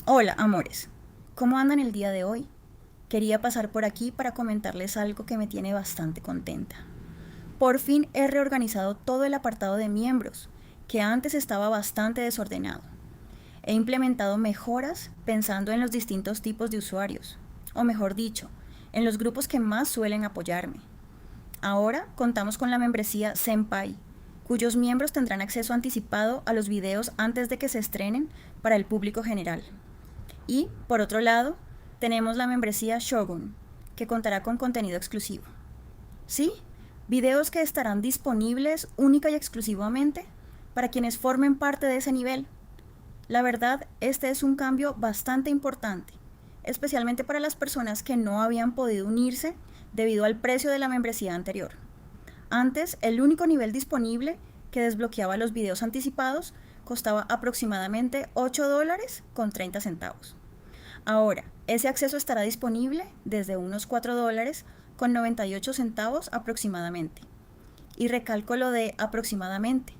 Hola, amores. ¿Cómo andan el día de hoy? Quería pasar por aquí para comentarles algo que me tiene bastante contenta. Por fin he reorganizado todo el apartado de miembros, que antes estaba bastante desordenado. He implementado mejoras pensando en los distintos tipos de usuarios, o mejor dicho, en los grupos que más suelen apoyarme. Ahora contamos con la membresía Senpai, cuyos miembros tendrán acceso anticipado a los videos antes de que se estrenen para el público general. Y, por otro lado, tenemos la membresía Shogun, que contará con contenido exclusivo. ¿Sí? Videos que estarán disponibles única y exclusivamente para quienes formen parte de ese nivel. La verdad, este es un cambio bastante importante, especialmente para las personas que no habían podido unirse debido al precio de la membresía anterior. Antes, el único nivel disponible que desbloqueaba los videos anticipados costaba aproximadamente $8 con 30 centavos. Ahora, ese acceso estará disponible desde unos $4 con 98 centavos aproximadamente. Y recalco lo de aproximadamente,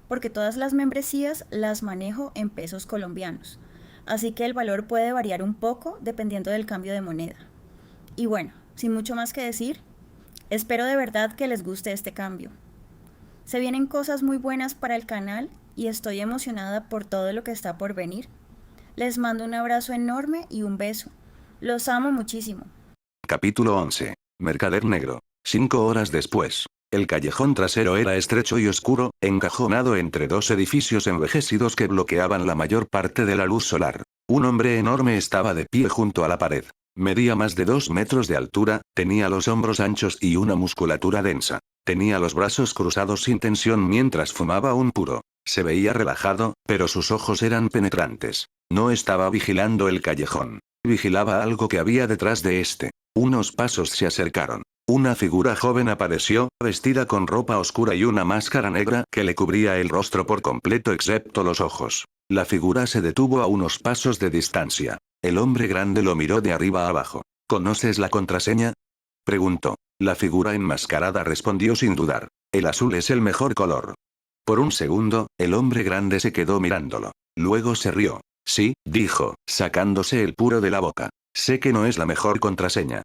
porque todas las membresías las manejo en pesos colombianos, así que el valor puede variar un poco dependiendo del cambio de moneda. Y bueno, sin mucho más que decir, espero de verdad que les guste este cambio. Se vienen cosas muy buenas para el canal y estoy emocionada por todo lo que está por venir. Les mando un abrazo enorme y un beso. Los amo muchísimo. Capítulo 11. Mercader Negro. 5 horas después. El callejón trasero era estrecho y oscuro, encajonado entre dos edificios envejecidos que bloqueaban la mayor parte de la luz solar. Un hombre enorme estaba de pie junto a la pared. Medía más de 2 metros de altura, tenía los hombros anchos y una musculatura densa. Tenía los brazos cruzados sin tensión mientras fumaba un puro. Se veía relajado, pero sus ojos eran penetrantes. No estaba vigilando el callejón. Vigilaba algo que había detrás de este. Unos pasos se acercaron. Una figura joven apareció, vestida con ropa oscura y una máscara negra que le cubría el rostro por completo excepto los ojos. La figura se detuvo a unos pasos de distancia. El hombre grande lo miró de arriba a abajo. ¿Conoces la contraseña?, preguntó. La figura enmascarada respondió sin dudar. El azul es el mejor color. Por un segundo, el hombre grande se quedó mirándolo. Luego se rió. Sí, dijo, sacándose el puro de la boca. Sé que no es la mejor contraseña.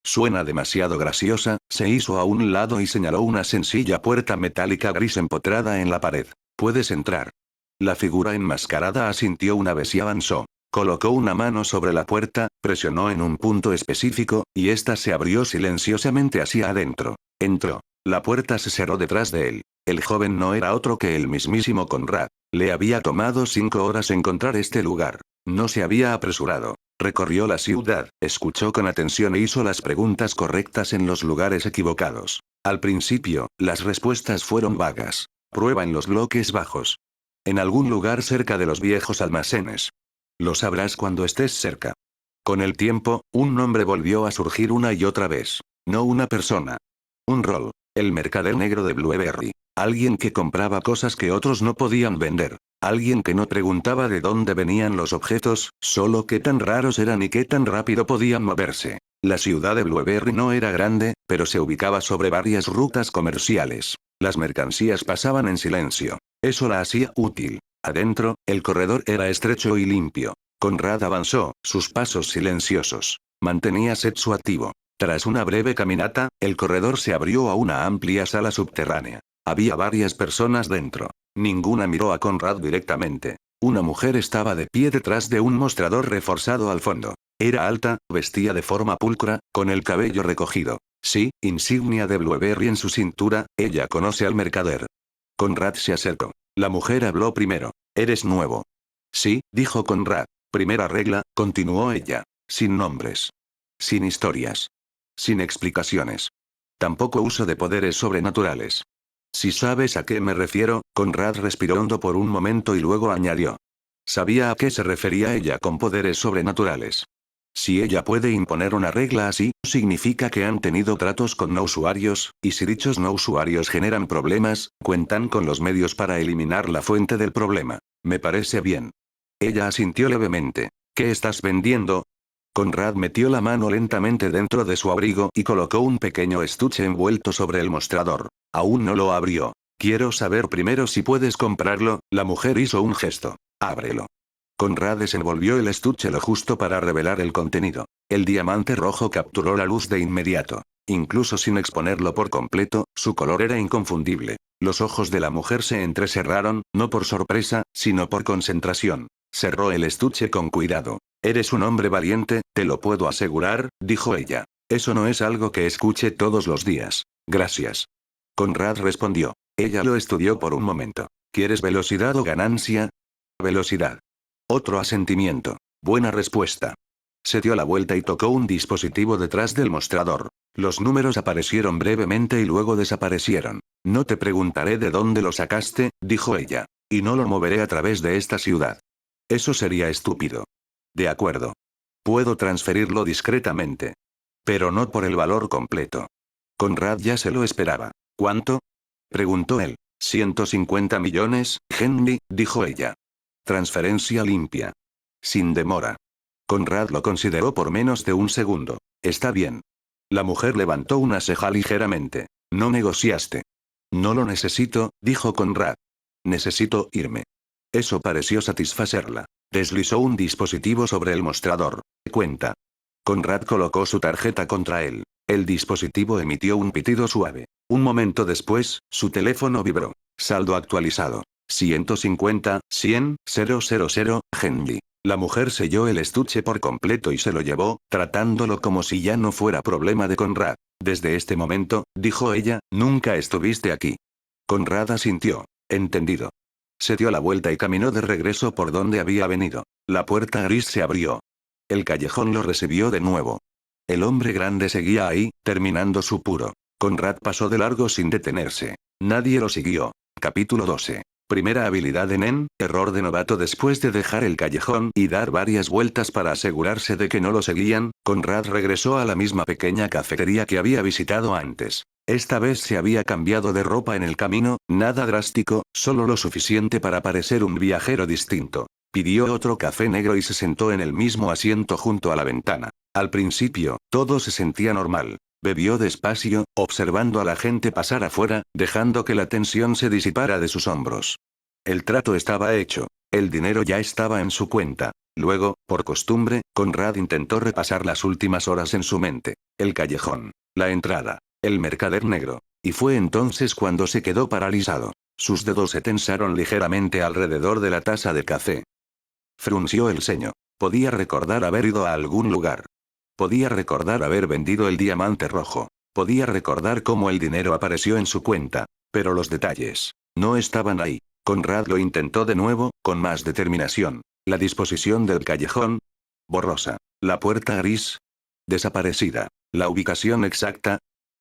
Suena demasiado graciosa. Se hizo a un lado y señaló una sencilla puerta metálica gris empotrada en la pared. Puedes entrar. La figura enmascarada asintió una vez y avanzó. Colocó una mano sobre la puerta, presionó en un punto específico, y ésta se abrió silenciosamente hacia adentro. Entró. La puerta se cerró detrás de él. El joven no era otro que el mismísimo Conrad. Le había tomado 5 horas encontrar este lugar. No se había apresurado. Recorrió la ciudad, escuchó con atención e hizo las preguntas correctas en los lugares equivocados. Al principio, las respuestas fueron vagas. Prueba en los bloques bajos. En algún lugar cerca de los viejos almacenes. Lo sabrás cuando estés cerca. Con el tiempo, un nombre volvió a surgir una y otra vez. No una persona. Un rol. El mercader negro de Blueberry. Alguien que compraba cosas que otros no podían vender. Alguien que no preguntaba de dónde venían los objetos, solo qué tan raros eran y qué tan rápido podían moverse. La ciudad de Blueberry no era grande, pero se ubicaba sobre varias rutas comerciales. Las mercancías pasaban en silencio. Eso la hacía útil. Adentro, el corredor era estrecho y limpio. Conrad avanzó, sus pasos silenciosos. Mantenía sexo activo. Tras una breve caminata, el corredor se abrió a una amplia sala subterránea. Había varias personas dentro. Ninguna miró a Conrad directamente. Una mujer estaba de pie detrás de un mostrador reforzado al fondo. Era alta, vestía de forma pulcra, con el cabello recogido. Sí, insignia de Blueberry en su cintura, ella conoce al mercader. Conrad se acercó. La mujer habló primero. ¿Eres nuevo? Sí, dijo Conrad. Primera regla, continuó ella. Sin nombres. Sin historias. Sin explicaciones. Tampoco uso de poderes sobrenaturales. Si sabes a qué me refiero, Conrad respiró hondo por un momento y luego añadió. Sabía a qué se refería ella con poderes sobrenaturales. Si ella puede imponer una regla así, significa que han tenido tratos con no usuarios, y si dichos no usuarios generan problemas, cuentan con los medios para eliminar la fuente del problema. Me parece bien. Ella asintió levemente. ¿Qué estás vendiendo? Conrad metió la mano lentamente dentro de su abrigo y colocó un pequeño estuche envuelto sobre el mostrador. Aún no lo abrió. Quiero saber primero si puedes comprarlo. La mujer hizo un gesto. Ábrelo. Conrad desenvolvió el estuche lo justo para revelar el contenido. El diamante rojo capturó la luz de inmediato. Incluso sin exponerlo por completo, su color era inconfundible. Los ojos de la mujer se entrecerraron, no por sorpresa, sino por concentración. Cerró el estuche con cuidado. «Eres un hombre valiente, te lo puedo asegurar», dijo ella. «Eso no es algo que escuche todos los días». «Gracias». Conrad respondió. Ella lo estudió por un momento. «¿Quieres velocidad o ganancia?» «Velocidad». Otro asentimiento. Buena respuesta. Se dio la vuelta y tocó un dispositivo detrás del mostrador. Los números aparecieron brevemente y luego desaparecieron. «No te preguntaré de dónde lo sacaste», dijo ella. «Y no lo moveré a través de esta ciudad». Eso sería estúpido. De acuerdo. Puedo transferirlo discretamente. Pero no por el valor completo. Conrad ya se lo esperaba. ¿Cuánto?, preguntó él. 150 millones, Henry, dijo ella. Transferencia limpia. Sin demora. Conrad lo consideró por menos de un segundo. Está bien. La mujer levantó una ceja ligeramente. No negociaste. No lo necesito, dijo Conrad. Necesito irme. Eso pareció satisfacerla. Deslizó un dispositivo sobre el mostrador. Cuenta. Conrad colocó su tarjeta contra él. El dispositivo emitió un pitido suave. Un momento después, su teléfono vibró. Saldo actualizado. 150, 100, 000, Henry. La mujer selló el estuche por completo y se lo llevó, tratándolo como si ya no fuera problema de Conrad. Desde este momento, dijo ella, nunca estuviste aquí. Conrad asintió. Entendido. Se dio la vuelta y caminó de regreso por donde había venido. La puerta gris se abrió. El callejón lo recibió de nuevo. El hombre grande seguía ahí, terminando su puro. Conrad pasó de largo sin detenerse. Nadie lo siguió. Capítulo 12. Primera habilidad de Nen, error de novato. Después de dejar el callejón y dar varias vueltas para asegurarse de que no lo seguían, Conrad regresó a la misma pequeña cafetería que había visitado antes. Esta vez se había cambiado de ropa en el camino, nada drástico, solo lo suficiente para parecer un viajero distinto. Pidió otro café negro y se sentó en el mismo asiento junto a la ventana. Al principio, todo se sentía normal. Bebió despacio, observando a la gente pasar afuera, dejando que la tensión se disipara de sus hombros. El trato estaba hecho. El dinero ya estaba en su cuenta. Luego, por costumbre, Conrad intentó repasar las últimas horas en su mente. El callejón. La entrada. El mercader negro. Y fue entonces cuando se quedó paralizado. Sus dedos se tensaron ligeramente alrededor de la taza de café. Frunció el ceño. Podía recordar haber ido a algún lugar. Podía recordar haber vendido el diamante rojo. Podía recordar cómo el dinero apareció en su cuenta. Pero los detalles no estaban ahí. Conrad lo intentó de nuevo, con más determinación. La disposición del callejón. Borrosa. La puerta gris. Desaparecida. La ubicación exacta.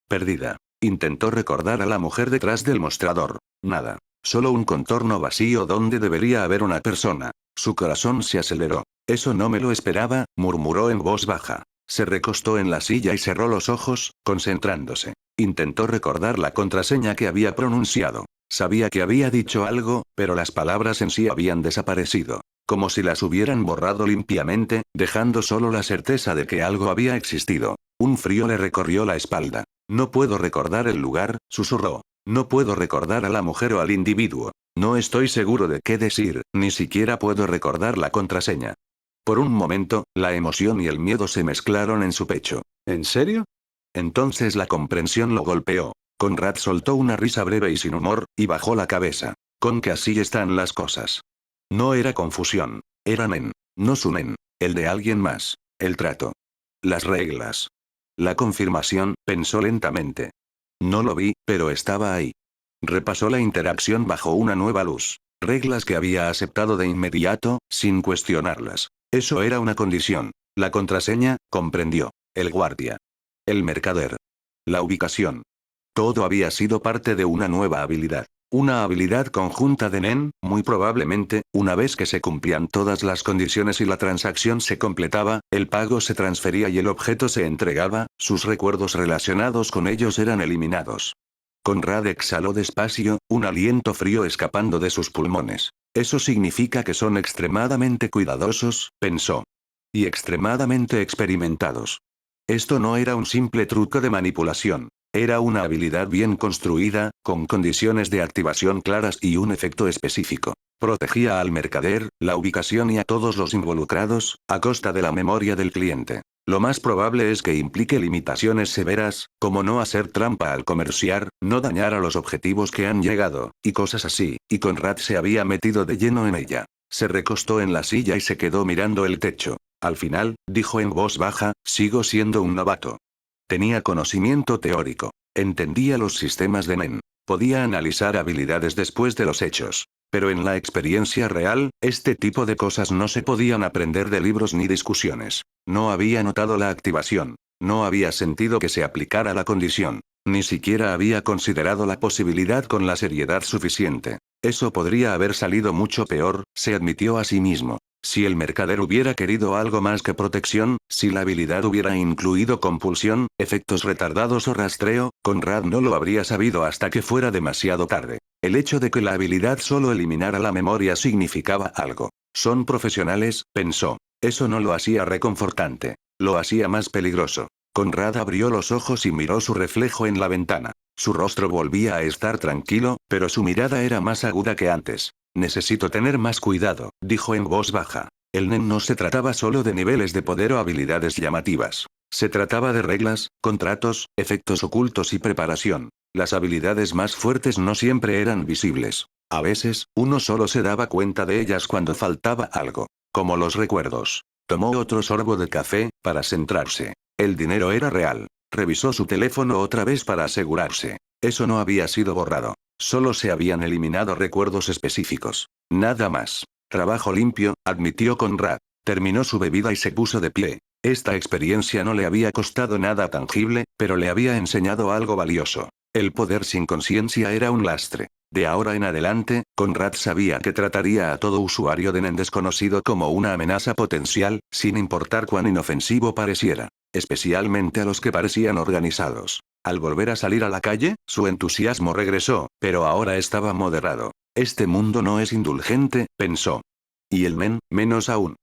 Perdida. Intentó recordar a la mujer detrás del mostrador. Nada. Solo un contorno vacío donde debería haber una persona. Su corazón se aceleró. Eso no me lo esperaba, murmuró en voz baja. Se recostó en la silla y cerró los ojos, concentrándose. Intentó recordar la contraseña que había pronunciado. Sabía que había dicho algo, pero las palabras en sí habían desaparecido. Como si las hubieran borrado limpiamente, dejando solo la certeza de que algo había existido. Un frío le recorrió la espalda. No puedo recordar el lugar, susurró. No puedo recordar a la mujer o al individuo. No estoy seguro de qué decir, ni siquiera puedo recordar la contraseña. Por un momento, la emoción y el miedo se mezclaron en su pecho. ¿En serio? Entonces la comprensión lo golpeó. Conrad soltó una risa breve y sin humor, y bajó la cabeza. Con que así están las cosas. No era confusión. Era Nen. No su Nen. El de alguien más. El trato. Las reglas. La confirmación, pensó lentamente. No lo vi, pero estaba ahí. Repasó la interacción bajo una nueva luz. Reglas que había aceptado de inmediato, sin cuestionarlas. Eso era una condición. La contraseña, comprendió. El guardia. El mercader. La ubicación. Todo había sido parte de una nueva habilidad. Una habilidad conjunta de Nen, muy probablemente, una vez que se cumplían todas las condiciones y la transacción se completaba, el pago se transfería y el objeto se entregaba, sus recuerdos relacionados con ellos eran eliminados. Conrad exhaló despacio, un aliento frío escapando de sus pulmones. Eso significa que son extremadamente cuidadosos, pensó. Y extremadamente experimentados. Esto no era un simple truco de manipulación. Era una habilidad bien construida, con condiciones de activación claras y un efecto específico. Protegía al mercader, la ubicación y a todos los involucrados, a costa de la memoria del cliente. Lo más probable es que implique limitaciones severas, como no hacer trampa al comerciar, no dañar a los objetivos que han llegado, y cosas así, y Conrad se había metido de lleno en ella. Se recostó en la silla y se quedó mirando el techo. Al final, dijo en voz baja, sigo siendo un novato. Tenía conocimiento teórico. Entendía los sistemas de NEN. Podía analizar habilidades después de los hechos. Pero en la experiencia real, este tipo de cosas no se podían aprender de libros ni discusiones. No había notado la activación. No había sentido que se aplicara la condición. Ni siquiera había considerado la posibilidad con la seriedad suficiente. Eso podría haber salido mucho peor, se admitió a sí mismo. Si el mercader hubiera querido algo más que protección, si la habilidad hubiera incluido compulsión, efectos retardados o rastreo, Conrad no lo habría sabido hasta que fuera demasiado tarde. El hecho de que la habilidad solo eliminara la memoria significaba algo. Son profesionales, pensó. Eso no lo hacía reconfortante. Lo hacía más peligroso. Conrad abrió los ojos y miró su reflejo en la ventana. Su rostro volvía a estar tranquilo, pero su mirada era más aguda que antes. Necesito tener más cuidado, dijo en voz baja. El NEN no se trataba solo de niveles de poder o habilidades llamativas. Se trataba de reglas, contratos, efectos ocultos y preparación. Las habilidades más fuertes no siempre eran visibles. A veces, uno solo se daba cuenta de ellas cuando faltaba algo. Como los recuerdos. Tomó otro sorbo de café, para centrarse. El dinero era real. Revisó su teléfono otra vez para asegurarse. Eso no había sido borrado. Solo se habían eliminado recuerdos específicos. Nada más. Trabajo limpio, admitió Conrad. Terminó su bebida y se puso de pie. Esta experiencia no le había costado nada tangible, pero le había enseñado algo valioso. El poder sin conciencia era un lastre. De ahora en adelante, Conrad sabía que trataría a todo usuario de NEN desconocido como una amenaza potencial, sin importar cuán inofensivo pareciera. Especialmente a los que parecían organizados. Al volver a salir a la calle, su entusiasmo regresó, pero ahora estaba moderado. Este mundo no es indulgente, pensó. Y el NEN, menos aún.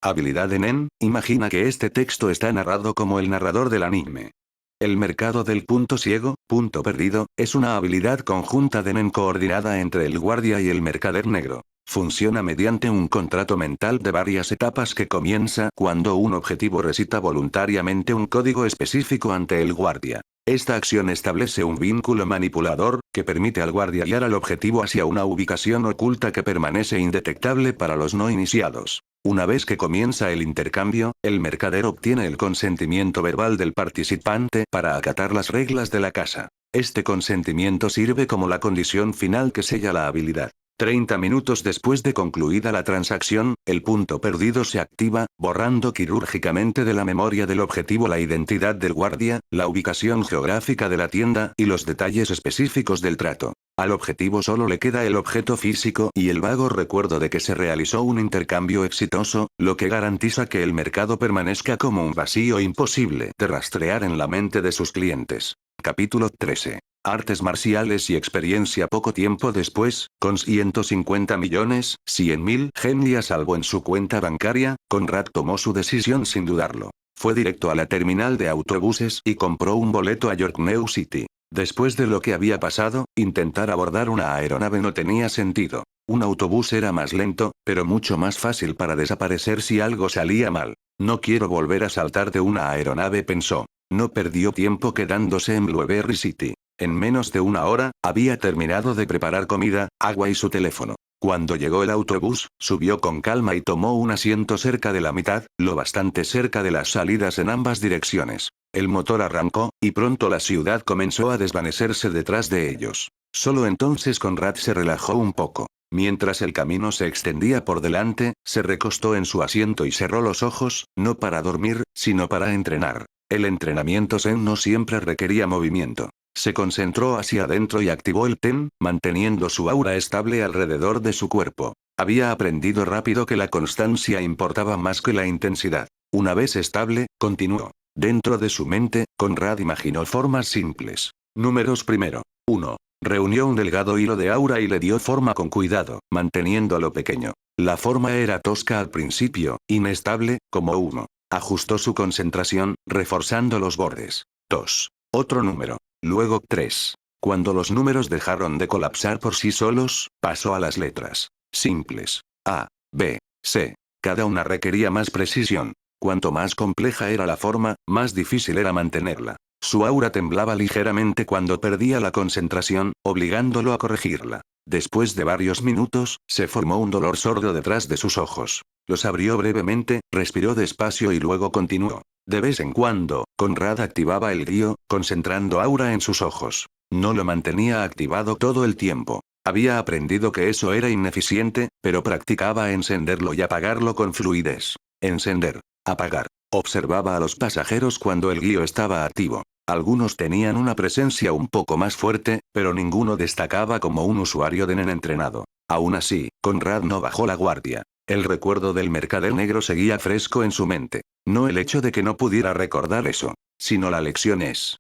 Habilidad de NEN, imagina que este texto está narrado como el narrador del anime. El mercado del punto ciego, punto perdido, es una habilidad conjunta de NEN coordinada entre el guardia y el mercader negro. Funciona mediante un contrato mental de varias etapas que comienza cuando un objetivo recita voluntariamente un código específico ante el guardia. Esta acción establece un vínculo manipulador, que permite al guardia guiar al objetivo hacia una ubicación oculta que permanece indetectable para los no iniciados. Una vez que comienza el intercambio, el mercader obtiene el consentimiento verbal del participante para acatar las reglas de la casa. Este consentimiento sirve como la condición final que sella la habilidad. 30 minutos después de concluida la transacción, el punto perdido se activa, borrando quirúrgicamente de la memoria del objetivo la identidad del guardia, la ubicación geográfica de la tienda y los detalles específicos del trato. Al objetivo solo le queda el objeto físico y el vago recuerdo de que se realizó un intercambio exitoso, lo que garantiza que el mercado permanezca como un vacío imposible de rastrear en la mente de sus clientes. Capítulo 13. Artes marciales y experiencia. Poco tiempo después, con 150 millones, 100.000 yen a salvo en su cuenta bancaria, Conrad tomó su decisión sin dudarlo. Fue directo a la terminal de autobuses y compró un boleto a York New City. Después de lo que había pasado, intentar abordar una aeronave no tenía sentido. Un autobús era más lento, pero mucho más fácil para desaparecer si algo salía mal. No quiero volver a saltar de una aeronave, pensó. No perdió tiempo quedándose en Blueberry City. En menos de una hora, había terminado de preparar comida, agua y su teléfono. Cuando llegó el autobús, subió con calma y tomó un asiento cerca de la mitad, lo bastante cerca de las salidas en ambas direcciones. El motor arrancó, y pronto la ciudad comenzó a desvanecerse detrás de ellos. Solo entonces Conrad se relajó un poco. Mientras el camino se extendía por delante, se recostó en su asiento y cerró los ojos, no para dormir, sino para entrenar. El entrenamiento Zen no siempre requería movimiento. Se concentró hacia adentro y activó el TEN, manteniendo su aura estable alrededor de su cuerpo. Había aprendido rápido que la constancia importaba más que la intensidad. Una vez estable, continuó. Dentro de su mente, Conrad imaginó formas simples. Números primero. 1. Reunió un delgado hilo de aura y le dio forma con cuidado, manteniéndolo pequeño. La forma era tosca al principio, inestable, como humo. Ajustó su concentración, reforzando los bordes. 2. Otro número. Luego 3. Cuando los números dejaron de colapsar por sí solos, pasó a las letras. simples. A, B, C. Cada una requería más precisión. Cuanto más compleja era la forma, más difícil era mantenerla. Su aura temblaba ligeramente cuando perdía la concentración, obligándolo a corregirla. Después de varios minutos, se formó un dolor sordo detrás de sus ojos. Los abrió brevemente, respiró despacio y luego continuó. De vez en cuando, Conrad activaba el guío, concentrando aura en sus ojos. No lo mantenía activado todo el tiempo. Había aprendido que eso era ineficiente, pero practicaba encenderlo y apagarlo con fluidez. Encender. Apagar. Observaba a los pasajeros cuando el guío estaba activo. Algunos tenían una presencia un poco más fuerte, pero ninguno destacaba como un usuario de Nen entrenado. Aún así, Conrad no bajó la guardia. El recuerdo del mercader negro seguía fresco en su mente. No el hecho de que no pudiera recordar eso, sino la lección es.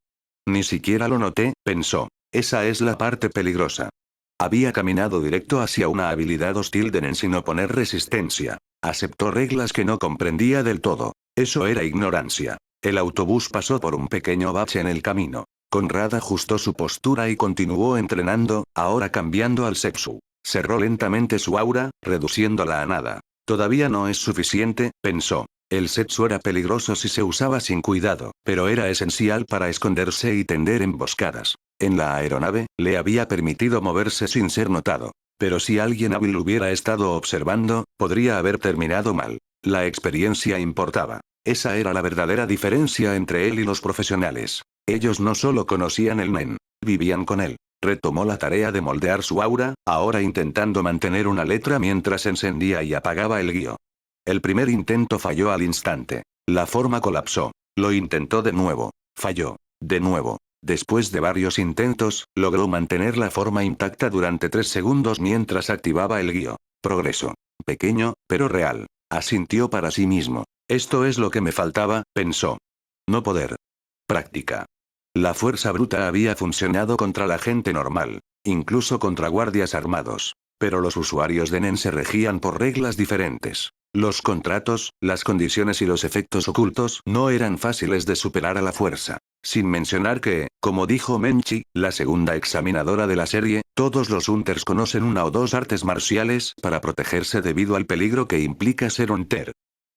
Ni siquiera lo noté, pensó. Esa es la parte peligrosa. Había caminado directo hacia una habilidad hostil de Nen sin oponer resistencia. Aceptó reglas que no comprendía del todo. Eso era ignorancia. El autobús pasó por un pequeño bache en el camino. Conrad ajustó su postura y continuó entrenando, ahora cambiando al Setsu. Cerró lentamente su aura, reduciéndola a nada. Todavía no es suficiente, pensó. El Setsu era peligroso si se usaba sin cuidado, pero era esencial para esconderse y tender emboscadas. En la aeronave, le había permitido moverse sin ser notado. Pero si alguien hábil hubiera estado observando, podría haber terminado mal. La experiencia importaba. Esa era la verdadera diferencia entre él y los profesionales. Ellos no solo conocían el Nen, vivían con él. Retomó la tarea de moldear su aura, ahora intentando mantener una letra mientras encendía y apagaba el guío. El primer intento falló al instante. La forma colapsó. Lo intentó de nuevo. Falló. De nuevo. Después de varios intentos, logró mantener la forma intacta durante 3 segundos mientras activaba el guío. Progreso. Pequeño, pero real. Asintió para sí mismo. Esto es lo que me faltaba, pensó. No poder. Práctica. La fuerza bruta había funcionado contra la gente normal, incluso contra guardias armados. Pero los usuarios de Nen se regían por reglas diferentes. Los contratos, las condiciones y los efectos ocultos no eran fáciles de superar a la fuerza. Sin mencionar que, como dijo Menchi, la segunda examinadora de la serie, todos los Hunters conocen una o dos artes marciales para protegerse debido al peligro que implica ser Hunter.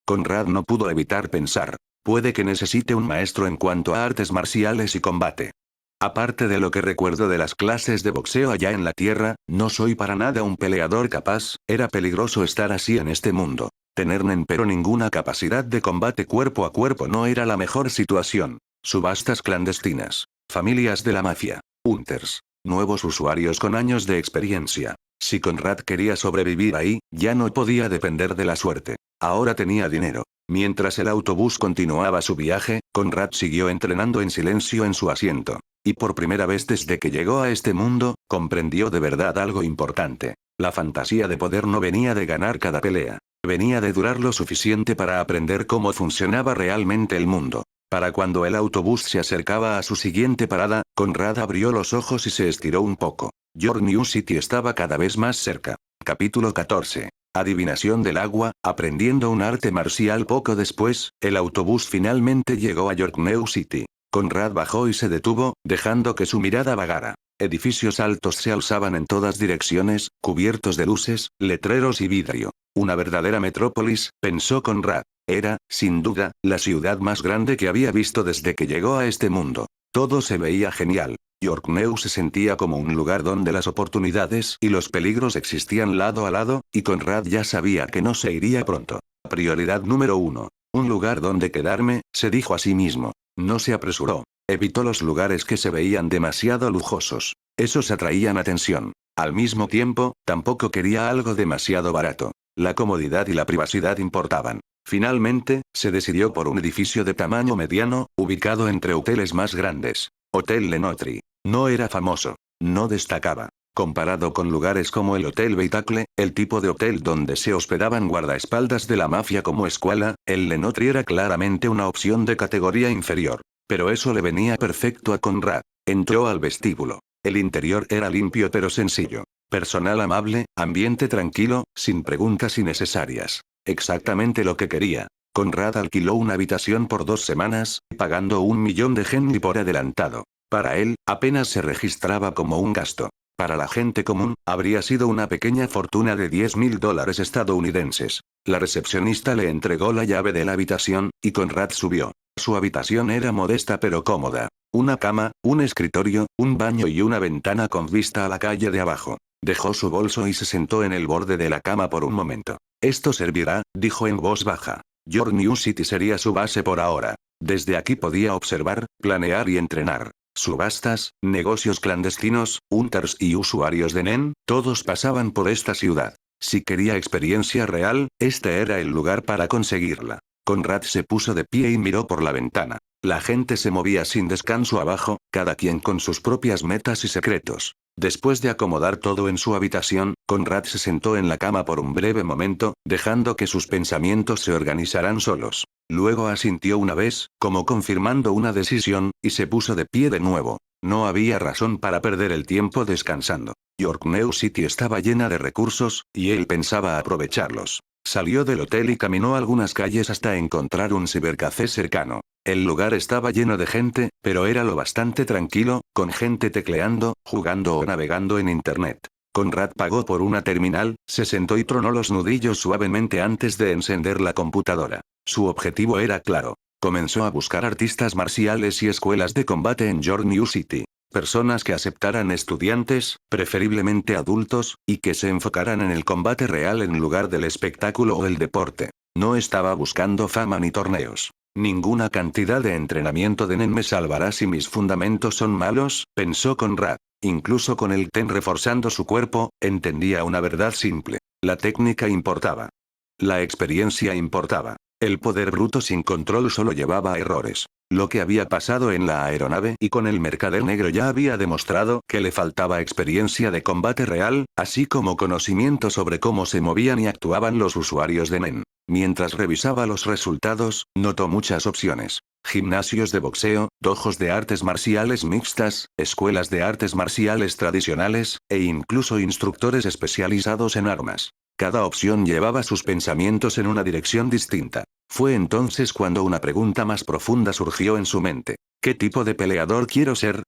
Conrad no pudo evitar pensar. Puede que necesite un maestro en cuanto a artes marciales y combate. Aparte de lo que recuerdo de las clases de boxeo allá en la Tierra, no soy para nada un peleador capaz, era peligroso estar así en este mundo. Tener Nen pero ninguna capacidad de combate cuerpo a cuerpo no era la mejor situación. Subastas clandestinas. Familias de la mafia. Hunters. Nuevos usuarios con años de experiencia. Si Conrad quería sobrevivir ahí, ya no podía depender de la suerte. Ahora tenía dinero. Mientras el autobús continuaba su viaje, Conrad siguió entrenando en silencio en su asiento. Y por primera vez desde que llegó a este mundo, comprendió de verdad algo importante. La fantasía de poder no venía de ganar cada pelea. Venía de durar lo suficiente para aprender cómo funcionaba realmente el mundo. Para cuando el autobús se acercaba a su siguiente parada, Conrad abrió los ojos y se estiró un poco. York New City estaba cada vez más cerca. Capítulo 14. Adivinación del agua, aprendiendo un arte marcial poco después, el autobús finalmente llegó a York New City. Conrad bajó y se detuvo, dejando que su mirada vagara. Edificios altos se alzaban en todas direcciones, cubiertos de luces, letreros y vidrio. Una verdadera metrópolis, pensó Conrad. Era, sin duda, la ciudad más grande que había visto desde que llegó a este mundo. Todo se veía genial. York New se sentía como un lugar donde las oportunidades y los peligros existían lado a lado, y Conrad ya sabía que no se iría pronto. Prioridad número 1. Un lugar donde quedarme, se dijo a sí mismo. No se apresuró. Evitó los lugares que se veían demasiado lujosos. Esos atraían atención. Al mismo tiempo, tampoco quería algo demasiado barato. La comodidad y la privacidad importaban. Finalmente, se decidió por un edificio de tamaño mediano, ubicado entre hoteles más grandes. Hotel Le Notri. No era famoso. No destacaba. Comparado con lugares como el Hotel Beitacle, el tipo de hotel donde se hospedaban guardaespaldas de la mafia como escuela, el Le Notri era claramente una opción de categoría inferior. Pero eso le venía perfecto a Conrad. Entró al vestíbulo. El interior era limpio pero sencillo. Personal amable, ambiente tranquilo, sin preguntas innecesarias. Exactamente lo que quería. Conrad alquiló una habitación por 2 semanas, pagando 1 millón de Genli por adelantado. Para él, apenas se registraba como un gasto. Para la gente común, habría sido una pequeña fortuna de $10.000 estadounidenses. La recepcionista le entregó la llave de la habitación, y Conrad subió. Su habitación era modesta pero cómoda. Una cama, un escritorio, un baño y una ventana con vista a la calle de abajo. Dejó su bolso y se sentó en el borde de la cama por un momento. Esto servirá, dijo en voz baja. York New City sería su base por ahora. Desde aquí podía observar, planear y entrenar. Subastas, negocios clandestinos, hunters y usuarios de NEN, todos pasaban por esta ciudad. Si quería experiencia real, este era el lugar para conseguirla. Conrad se puso de pie y miró por la ventana. La gente se movía sin descanso abajo, cada quien con sus propias metas y secretos. Después de acomodar todo en su habitación, Conrad se sentó en la cama por un breve momento, dejando que sus pensamientos se organizaran solos. Luego asintió una vez, como confirmando una decisión, y se puso de pie de nuevo. No había razón para perder el tiempo descansando. York New City estaba llena de recursos, y él pensaba aprovecharlos. Salió del hotel y caminó algunas calles hasta encontrar un cibercafé cercano. El lugar estaba lleno de gente, pero era lo bastante tranquilo, con gente tecleando, jugando o navegando en internet. Conrad pagó por una terminal, se sentó y tronó los nudillos suavemente antes de encender la computadora. Su objetivo era claro. Comenzó a buscar artistas marciales y escuelas de combate en York New City. Personas que aceptaran estudiantes, preferiblemente adultos, y que se enfocaran en el combate real en lugar del espectáculo o el deporte. No estaba buscando fama ni torneos. Ninguna cantidad de entrenamiento de NEN me salvará si mis fundamentos son malos, pensó Conrad. Incluso con el TEN reforzando su cuerpo, entendía una verdad simple. La técnica importaba. La experiencia importaba. El poder bruto sin control solo llevaba a errores. Lo que había pasado en la aeronave y con el mercader negro ya había demostrado que le faltaba experiencia de combate real, así como conocimiento sobre cómo se movían y actuaban los usuarios de NEN. Mientras revisaba los resultados, notó muchas opciones. Gimnasios de boxeo, dojos de artes marciales mixtas, escuelas de artes marciales tradicionales, e incluso instructores especializados en armas. Cada opción llevaba sus pensamientos en una dirección distinta. Fue entonces cuando una pregunta más profunda surgió en su mente. ¿Qué tipo de peleador quiero ser?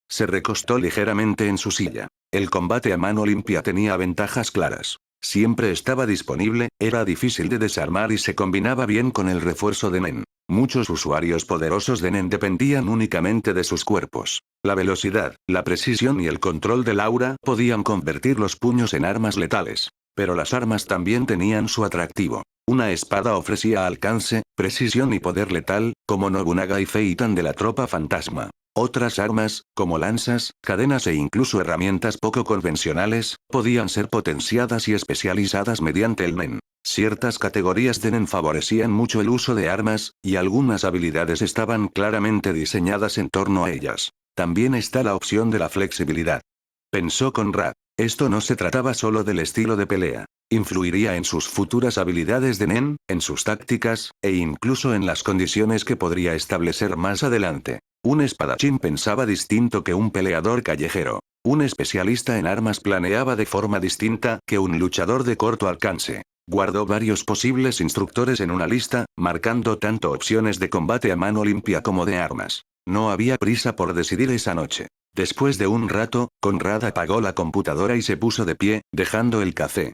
Se recostó ligeramente en su silla. El combate a mano limpia tenía ventajas claras. Siempre estaba disponible, era difícil de desarmar y se combinaba bien con el refuerzo de NEN. Muchos usuarios poderosos de NEN dependían únicamente de sus cuerpos. La velocidad, la precisión y el control del aura podían convertir los puños en armas letales. Pero las armas también tenían su atractivo. Una espada ofrecía alcance, precisión y poder letal, como Nobunaga y Feitan de la tropa fantasma. Otras armas, como lanzas, cadenas e incluso herramientas poco convencionales, podían ser potenciadas y especializadas mediante el NEN. Ciertas categorías de NEN favorecían mucho el uso de armas, y algunas habilidades estaban claramente diseñadas en torno a ellas. También está la opción de la flexibilidad. Pensó Conrad. Esto no se trataba solo del estilo de pelea. Influiría en sus futuras habilidades de NEN, en sus tácticas, e incluso en las condiciones que podría establecer más adelante. Un espadachín pensaba distinto que un peleador callejero. Un especialista en armas planeaba de forma distinta que un luchador de corto alcance. Guardó varios posibles instructores en una lista, marcando tanto opciones de combate a mano limpia como de armas. No había prisa por decidir esa noche. Después de un rato, Conrad apagó la computadora y se puso de pie, dejando el café.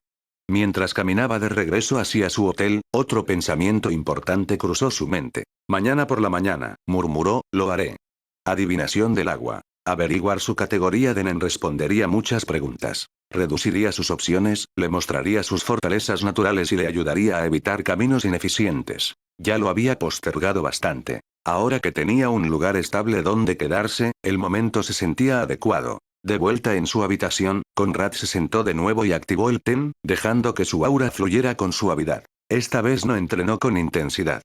Mientras caminaba de regreso hacia su hotel, otro pensamiento importante cruzó su mente. Mañana por la mañana, murmuró, lo haré. Adivinación del agua. Averiguar su categoría de NEN respondería muchas preguntas. Reduciría sus opciones, le mostraría sus fortalezas naturales y le ayudaría a evitar caminos ineficientes. Ya lo había postergado bastante. Ahora que tenía un lugar estable donde quedarse, el momento se sentía adecuado. De vuelta en su habitación, Conrad se sentó de nuevo y activó el TEN, dejando que su aura fluyera con suavidad. Esta vez no entrenó con intensidad.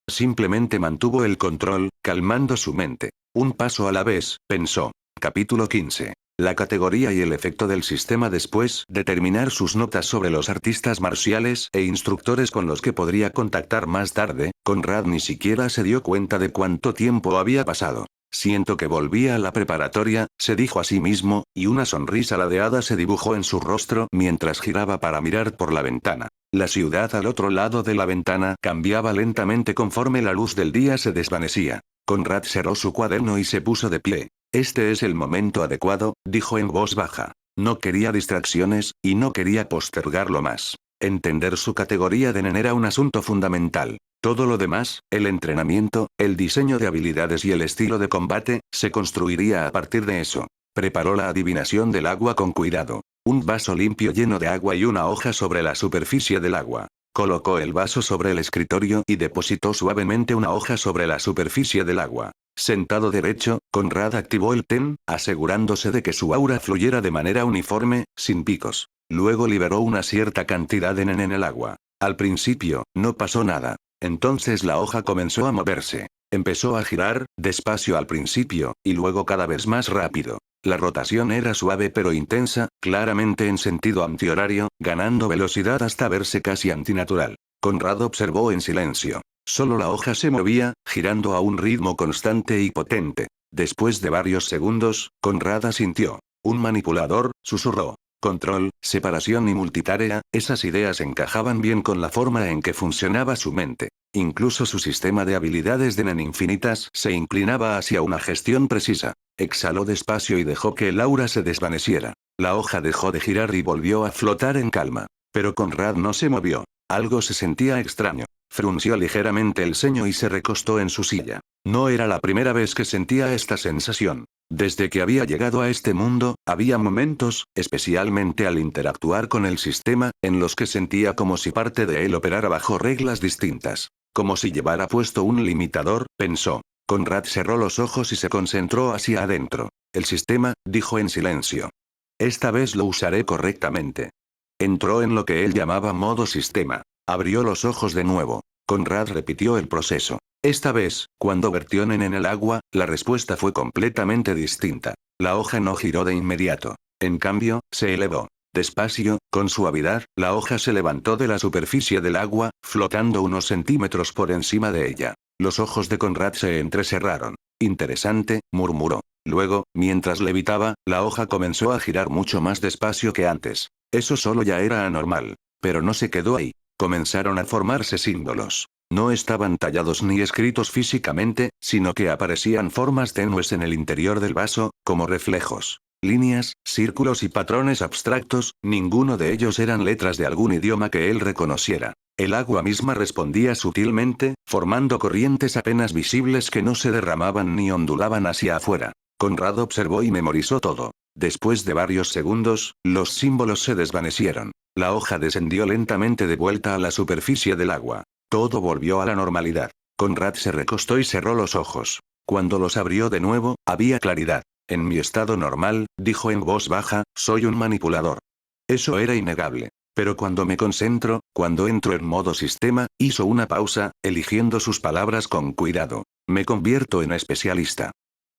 Simplemente mantuvo el control, calmando su mente. Un paso a la vez, pensó. Capítulo 15. La categoría y el efecto del sistema. Después de terminar sus notas sobre los artistas marciales e instructores con los que podría contactar más tarde, Conrad ni siquiera se dio cuenta de cuánto tiempo había pasado. Siento que volvía a la preparatoria, se dijo a sí mismo, y una sonrisa ladeada se dibujó en su rostro mientras giraba para mirar por la ventana. La ciudad al otro lado de la ventana cambiaba lentamente conforme la luz del día se desvanecía. Conrad cerró su cuaderno y se puso de pie. Este es el momento adecuado, dijo en voz baja. No quería distracciones, y no quería postergarlo más. Entender su categoría de nen era un asunto fundamental. Todo lo demás, el entrenamiento, el diseño de habilidades y el estilo de combate, se construiría a partir de eso. Preparó la adivinación del agua con cuidado. Un vaso limpio lleno de agua y una hoja sobre la superficie del agua. Colocó el vaso sobre el escritorio y depositó suavemente una hoja sobre la superficie del agua. Sentado derecho, Conrad activó el TEN, asegurándose de que su aura fluyera de manera uniforme, sin picos. Luego liberó una cierta cantidad de nen en el agua. Al principio, no pasó nada. Entonces la hoja comenzó a moverse. Empezó a girar, despacio al principio, y luego cada vez más rápido. La rotación era suave pero intensa, claramente en sentido antihorario, ganando velocidad hasta verse casi antinatural. Conrad observó en silencio. Solo la hoja se movía, girando a un ritmo constante y potente. Después de varios segundos, Conrad asintió. Un manipulador, susurró. Control, separación y multitarea, esas ideas encajaban bien con la forma en que funcionaba su mente. Incluso su sistema de habilidades de nen infinitas se inclinaba hacia una gestión precisa. Exhaló despacio y dejó que el aura se desvaneciera. La hoja dejó de girar y volvió a flotar en calma. Pero Conrad no se movió. Algo se sentía extraño. Frunció ligeramente el ceño y se recostó en su silla. No era la primera vez que sentía esta sensación. Desde que había llegado a este mundo, había momentos, especialmente al interactuar con el sistema, en los que sentía como si parte de él operara bajo reglas distintas. Como si llevara puesto un limitador, pensó. Conrad cerró los ojos y se concentró hacia adentro. El sistema, dijo en silencio. Esta vez lo usaré correctamente. Entró en lo que él llamaba modo sistema. Abrió los ojos de nuevo. Conrad repitió el proceso. Esta vez, cuando vertió nen en el agua, la respuesta fue completamente distinta. La hoja no giró de inmediato. En cambio, se elevó. Despacio, con suavidad, la hoja se levantó de la superficie del agua, flotando unos centímetros por encima de ella. Los ojos de Conrad se entrecerraron. Interesante, murmuró. Luego, mientras levitaba, la hoja comenzó a girar mucho más despacio que antes. Eso solo ya era anormal. Pero no se quedó ahí. Comenzaron a formarse símbolos. No estaban tallados ni escritos físicamente, sino que aparecían formas tenues en el interior del vaso, como reflejos. Líneas, círculos y patrones abstractos, ninguno de ellos eran letras de algún idioma que él reconociera. El agua misma respondía sutilmente, formando corrientes apenas visibles que no se derramaban ni ondulaban hacia afuera. Conrad observó y memorizó todo. Después de varios segundos, los símbolos se desvanecieron. La hoja descendió lentamente de vuelta a la superficie del agua. Todo volvió a la normalidad. Conrad se recostó y cerró los ojos. Cuando los abrió de nuevo, había claridad. En mi estado normal, dijo en voz baja, soy un manipulador. Eso era innegable. Pero cuando me concentro, cuando entro en modo sistema, hizo una pausa, eligiendo sus palabras con cuidado. Me convierto en especialista.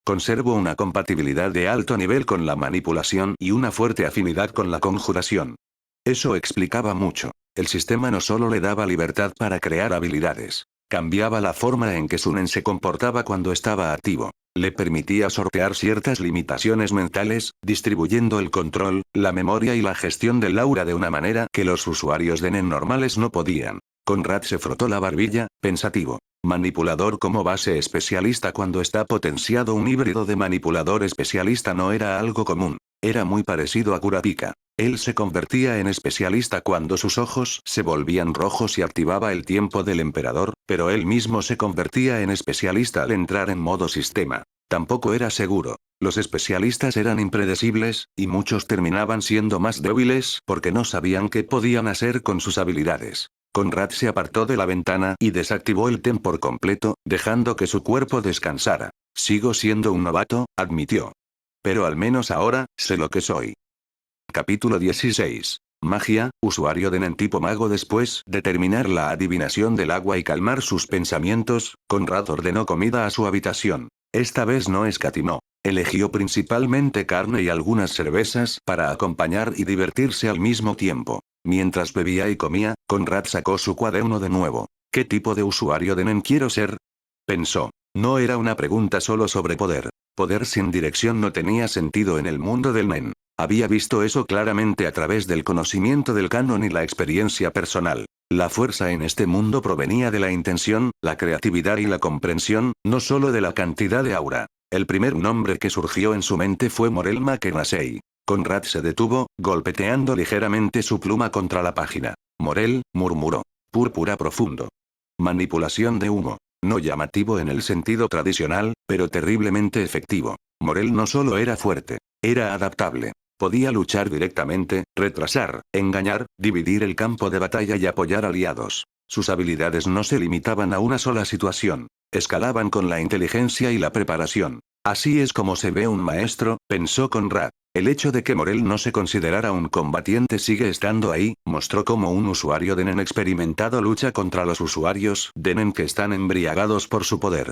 Conservo una compatibilidad de alto nivel con la manipulación y una fuerte afinidad con la conjuración. Eso explicaba mucho. El sistema no solo le daba libertad para crear habilidades. Cambiaba la forma en que su nen se comportaba cuando estaba activo. Le permitía sortear ciertas limitaciones mentales, distribuyendo el control, la memoria y la gestión del aura de una manera que los usuarios de nen normales no podían. Conrad se frotó la barbilla, pensativo. Manipulador como base especialista cuando está potenciado. Un híbrido de manipulador especialista no era algo común. Era muy parecido a Kurapika. Él se convertía en especialista cuando sus ojos se volvían rojos y activaba el tiempo del emperador, pero él mismo se convertía en especialista al entrar en modo sistema. Tampoco era seguro. Los especialistas eran impredecibles, y muchos terminaban siendo más débiles porque no sabían qué podían hacer con sus habilidades. Conrad se apartó de la ventana y desactivó el TEN por completo, dejando que su cuerpo descansara. Sigo siendo un novato, admitió. Pero al menos ahora, sé lo que soy. Capítulo 16. Magia, usuario de nen tipo mago. Después de terminar la adivinación del agua y calmar sus pensamientos, Conrad ordenó comida a su habitación. Esta vez no escatimó. Eligió principalmente carne y algunas cervezas para acompañar y divertirse al mismo tiempo. Mientras bebía y comía, Conrad sacó su cuaderno de nuevo. ¿Qué tipo de usuario de nen quiero ser? Pensó. No era una pregunta solo sobre poder. Poder sin dirección no tenía sentido en el mundo del nen. Había visto eso claramente a través del conocimiento del canon y la experiencia personal. La fuerza en este mundo provenía de la intención, la creatividad y la comprensión, no solo de la cantidad de aura. El primer nombre que surgió en su mente fue Morel Mackenzie. Conrad se detuvo, golpeteando ligeramente su pluma contra la página. Morel, murmuró. Púrpura profundo. Manipulación de humo. No llamativo en el sentido tradicional, pero terriblemente efectivo. Morel no solo era fuerte, era adaptable. Podía luchar directamente, retrasar, engañar, dividir el campo de batalla y apoyar aliados. Sus habilidades no se limitaban a una sola situación. Escalaban con la inteligencia y la preparación. Así es como se ve un maestro, pensó Conrad. El hecho de que Morel no se considerara un combatiente sigue estando ahí, mostró cómo un usuario de Nen experimentado lucha contra los usuarios de Nen que están embriagados por su poder.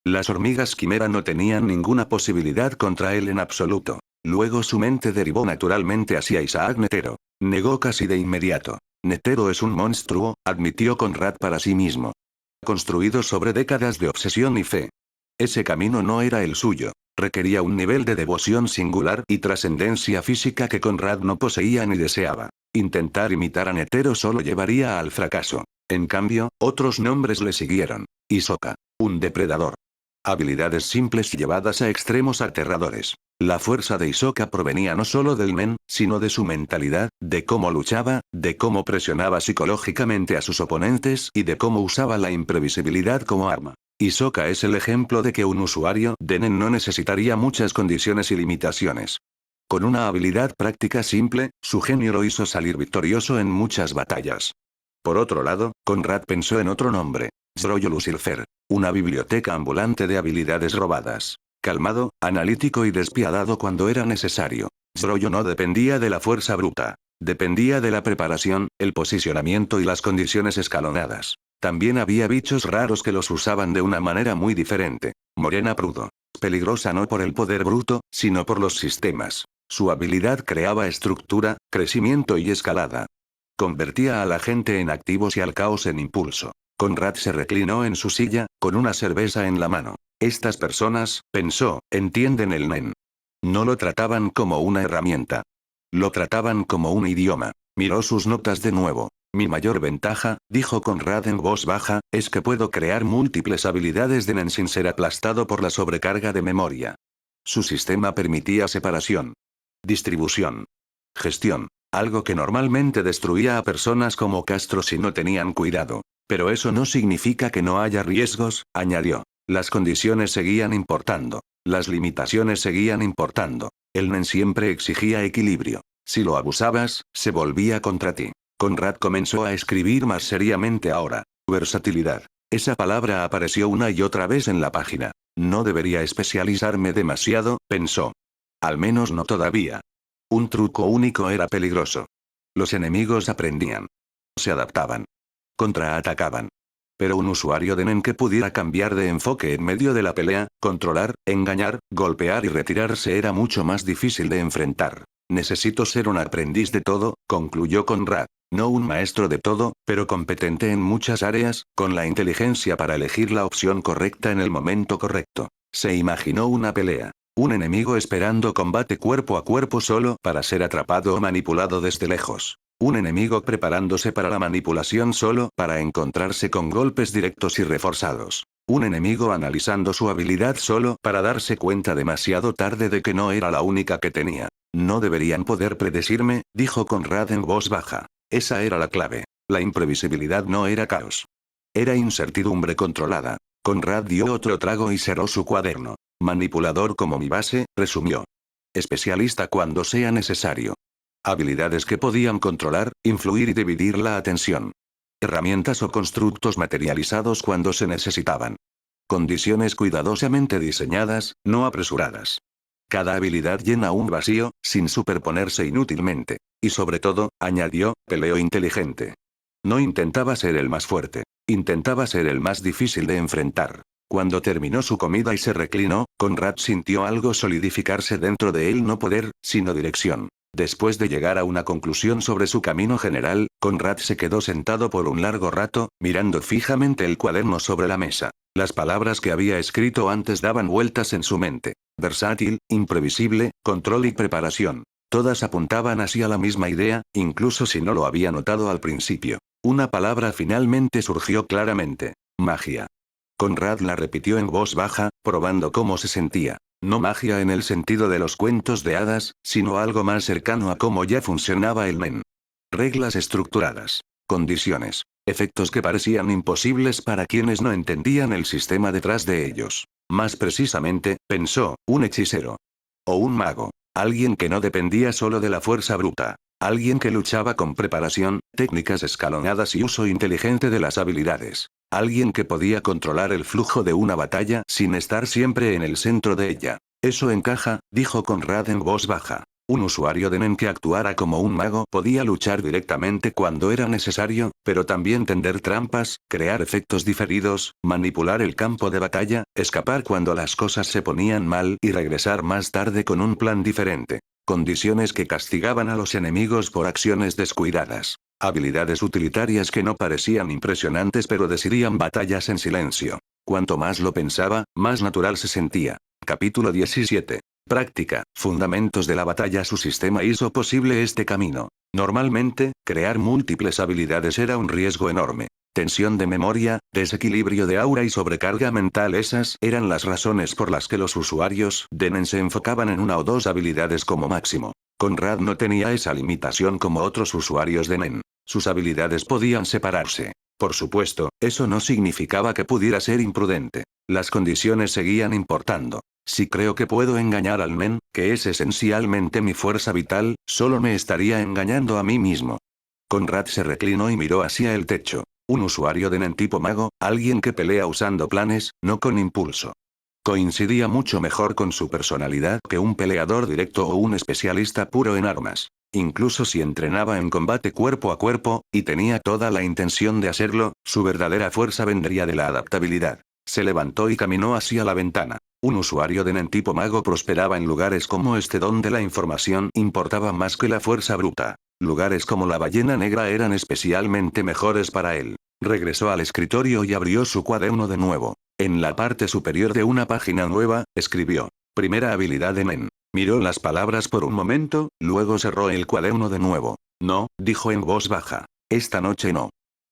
Las hormigas quimera no tenían ninguna posibilidad contra él en absoluto. Luego su mente derivó naturalmente hacia Isaac Netero. Negó casi de inmediato. Netero es un monstruo, admitió Conrad para sí mismo. Construido sobre décadas de obsesión y fe. Ese camino no era el suyo. Requería un nivel de devoción singular y trascendencia física que Conrad no poseía ni deseaba. Intentar imitar a Netero solo llevaría al fracaso. En cambio, otros nombres le siguieron. Hisoka. Un depredador. Habilidades simples llevadas a extremos aterradores. La fuerza de Hisoka provenía no solo del Nen, sino de su mentalidad, de cómo luchaba, de cómo presionaba psicológicamente a sus oponentes y de cómo usaba la imprevisibilidad como arma. Hisoka es el ejemplo de que un usuario de Nen no necesitaría muchas condiciones y limitaciones. Con una habilidad práctica simple, su genio lo hizo salir victorioso en muchas batallas. Por otro lado, Conrad pensó en otro nombre. Zoroyo Lucifer. Una biblioteca ambulante de habilidades robadas. Calmado, analítico y despiadado cuando era necesario. Zoroyo no dependía de la fuerza bruta. Dependía de la preparación, el posicionamiento y las condiciones escalonadas. También había bichos raros que los usaban de una manera muy diferente. Morena Prudo. Peligrosa no por el poder bruto, sino por los sistemas. Su habilidad creaba estructura, crecimiento y escalada. Convertía a la gente en activos y al caos en impulso. Conrad se reclinó en su silla, con una cerveza en la mano. Estas personas, pensó, entienden el Nen. No lo trataban como una herramienta. Lo trataban como un idioma. Miró sus notas de nuevo. Mi mayor ventaja, dijo Conrad en voz baja, es que puedo crear múltiples habilidades de Nen sin ser aplastado por la sobrecarga de memoria. Su sistema permitía separación. Distribución. Gestión. Algo que normalmente destruía a personas como Castro si no tenían cuidado. Pero eso no significa que no haya riesgos, añadió. Las condiciones seguían importando. Las limitaciones seguían importando. El Nen siempre exigía equilibrio. Si lo abusabas, se volvía contra ti. Conrad comenzó a escribir más seriamente ahora. Versatilidad. Esa palabra apareció una y otra vez en la página. No debería especializarme demasiado, pensó. Al menos no todavía. Un truco único era peligroso. Los enemigos aprendían. Se adaptaban. Contraatacaban. Pero un usuario de Nen que pudiera cambiar de enfoque en medio de la pelea, controlar, engañar, golpear y retirarse era mucho más difícil de enfrentar. Necesito ser un aprendiz de todo, concluyó Conrad. No un maestro de todo, pero competente en muchas áreas, con la inteligencia para elegir la opción correcta en el momento correcto. Se imaginó una pelea. Un enemigo esperando combate cuerpo a cuerpo solo para ser atrapado o manipulado desde lejos. Un enemigo preparándose para la manipulación solo para encontrarse con golpes directos y reforzados. Un enemigo analizando su habilidad solo para darse cuenta demasiado tarde de que no era la única que tenía. No deberían poder predecirme, dijo Conrad en voz baja. Esa era la clave. La imprevisibilidad no era caos. Era incertidumbre controlada. Conrad dio otro trago y cerró su cuaderno. Manipulador como mi base, resumió. Especialista cuando sea necesario. Habilidades que podían controlar, influir y dividir la atención. Herramientas o constructos materializados cuando se necesitaban. Condiciones cuidadosamente diseñadas, no apresuradas. Cada habilidad llena un vacío, sin superponerse inútilmente. Y sobre todo, añadió, peleo inteligente. No intentaba ser el más fuerte. Intentaba ser el más difícil de enfrentar. Cuando terminó su comida y se reclinó, Conrad sintió algo solidificarse dentro de él, no poder, sino dirección. Después de llegar a una conclusión sobre su camino general, Conrad se quedó sentado por un largo rato, mirando fijamente el cuaderno sobre la mesa. Las palabras que había escrito antes daban vueltas en su mente. Versátil, imprevisible, control y preparación. Todas apuntaban hacia la misma idea, incluso si no lo había notado al principio. Una palabra finalmente surgió claramente. Magia. Conrad la repitió en voz baja, probando cómo se sentía. No magia en el sentido de los cuentos de hadas, sino algo más cercano a cómo ya funcionaba el men. Reglas estructuradas. Condiciones. Efectos que parecían imposibles para quienes no entendían el sistema detrás de ellos. Más precisamente, pensó, un hechicero. O un mago. Alguien que no dependía solo de la fuerza bruta. Alguien que luchaba con preparación, técnicas escalonadas y uso inteligente de las habilidades. Alguien que podía controlar el flujo de una batalla sin estar siempre en el centro de ella. Eso encaja, dijo Conrad en voz baja. Un usuario de Nen que actuara como un mago podía luchar directamente cuando era necesario, pero también tender trampas, crear efectos diferidos, manipular el campo de batalla, escapar cuando las cosas se ponían mal y regresar más tarde con un plan diferente. Condiciones que castigaban a los enemigos por acciones descuidadas. Habilidades utilitarias que no parecían impresionantes pero decidían batallas en silencio. Cuanto más lo pensaba, más natural se sentía. Capítulo 17. Práctica, fundamentos de la batalla. Su sistema hizo posible este camino. Normalmente, crear múltiples habilidades era un riesgo enorme. Tensión de memoria, desequilibrio de aura y sobrecarga mental. Esas eran las razones por las que los usuarios de Nen se enfocaban en una o dos habilidades como máximo. Conrad no tenía esa limitación como otros usuarios de Nen. Sus habilidades podían separarse. Por supuesto, eso no significaba que pudiera ser imprudente. Las condiciones seguían importando. Si creo que puedo engañar al men, que es esencialmente mi fuerza vital, solo me estaría engañando a mí mismo. Conrad se reclinó y miró hacia el techo. Un usuario de Nen tipo mago, alguien que pelea usando planes, no con impulso. Coincidía mucho mejor con su personalidad que un peleador directo o un especialista puro en armas. Incluso si entrenaba en combate cuerpo a cuerpo, y tenía toda la intención de hacerlo, su verdadera fuerza vendría de la adaptabilidad. Se levantó y caminó hacia la ventana. Un usuario de Nen tipo mago prosperaba en lugares como este donde la información importaba más que la fuerza bruta. Lugares como la ballena negra eran especialmente mejores para él. Regresó al escritorio y abrió su cuaderno de nuevo. En la parte superior de una página nueva, escribió: primera habilidad de Nen. Miró las palabras por un momento, luego cerró el cuaderno de nuevo. No, dijo en voz baja. Esta noche no.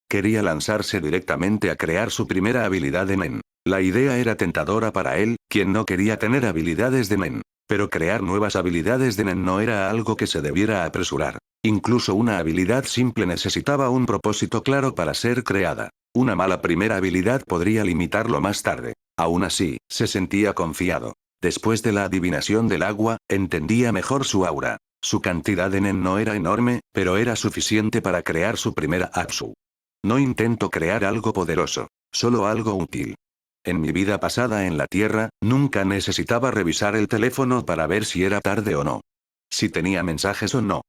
Quería lanzarse directamente a crear su primera habilidad de Nen. La idea era tentadora para él, quien no quería tener habilidades de Nen. Pero crear nuevas habilidades de Nen no era algo que se debiera apresurar. Incluso una habilidad simple necesitaba un propósito claro para ser creada. Una mala primera habilidad podría limitarlo más tarde. Aún así, se sentía confiado. Después de la adivinación del agua, entendía mejor su aura. Su cantidad de Nen no era enorme, pero era suficiente para crear su primera Apsu. No intento crear algo poderoso, solo algo útil. En mi vida pasada en la Tierra, nunca necesitaba revisar el teléfono para ver si era tarde o no. Si tenía mensajes o no.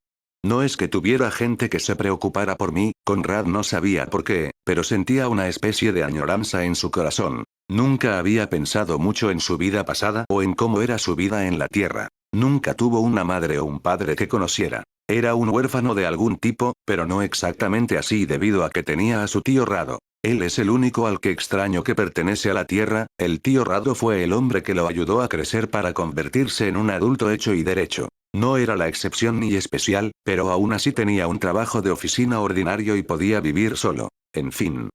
No es que tuviera gente que se preocupara por mí, Conrad no sabía por qué, pero sentía una especie de añoranza en su corazón. Nunca había pensado mucho en su vida pasada o en cómo era su vida en la Tierra. Nunca tuvo una madre o un padre que conociera. Era un huérfano de algún tipo, pero no exactamente así debido a que tenía a su tío Rado. Él es el único al que extraño que pertenece a la Tierra. El tío Rado fue el hombre que lo ayudó a crecer para convertirse en un adulto hecho y derecho. No era la excepción ni especial, pero aún así tenía un trabajo de oficina ordinario y podía vivir solo. En fin.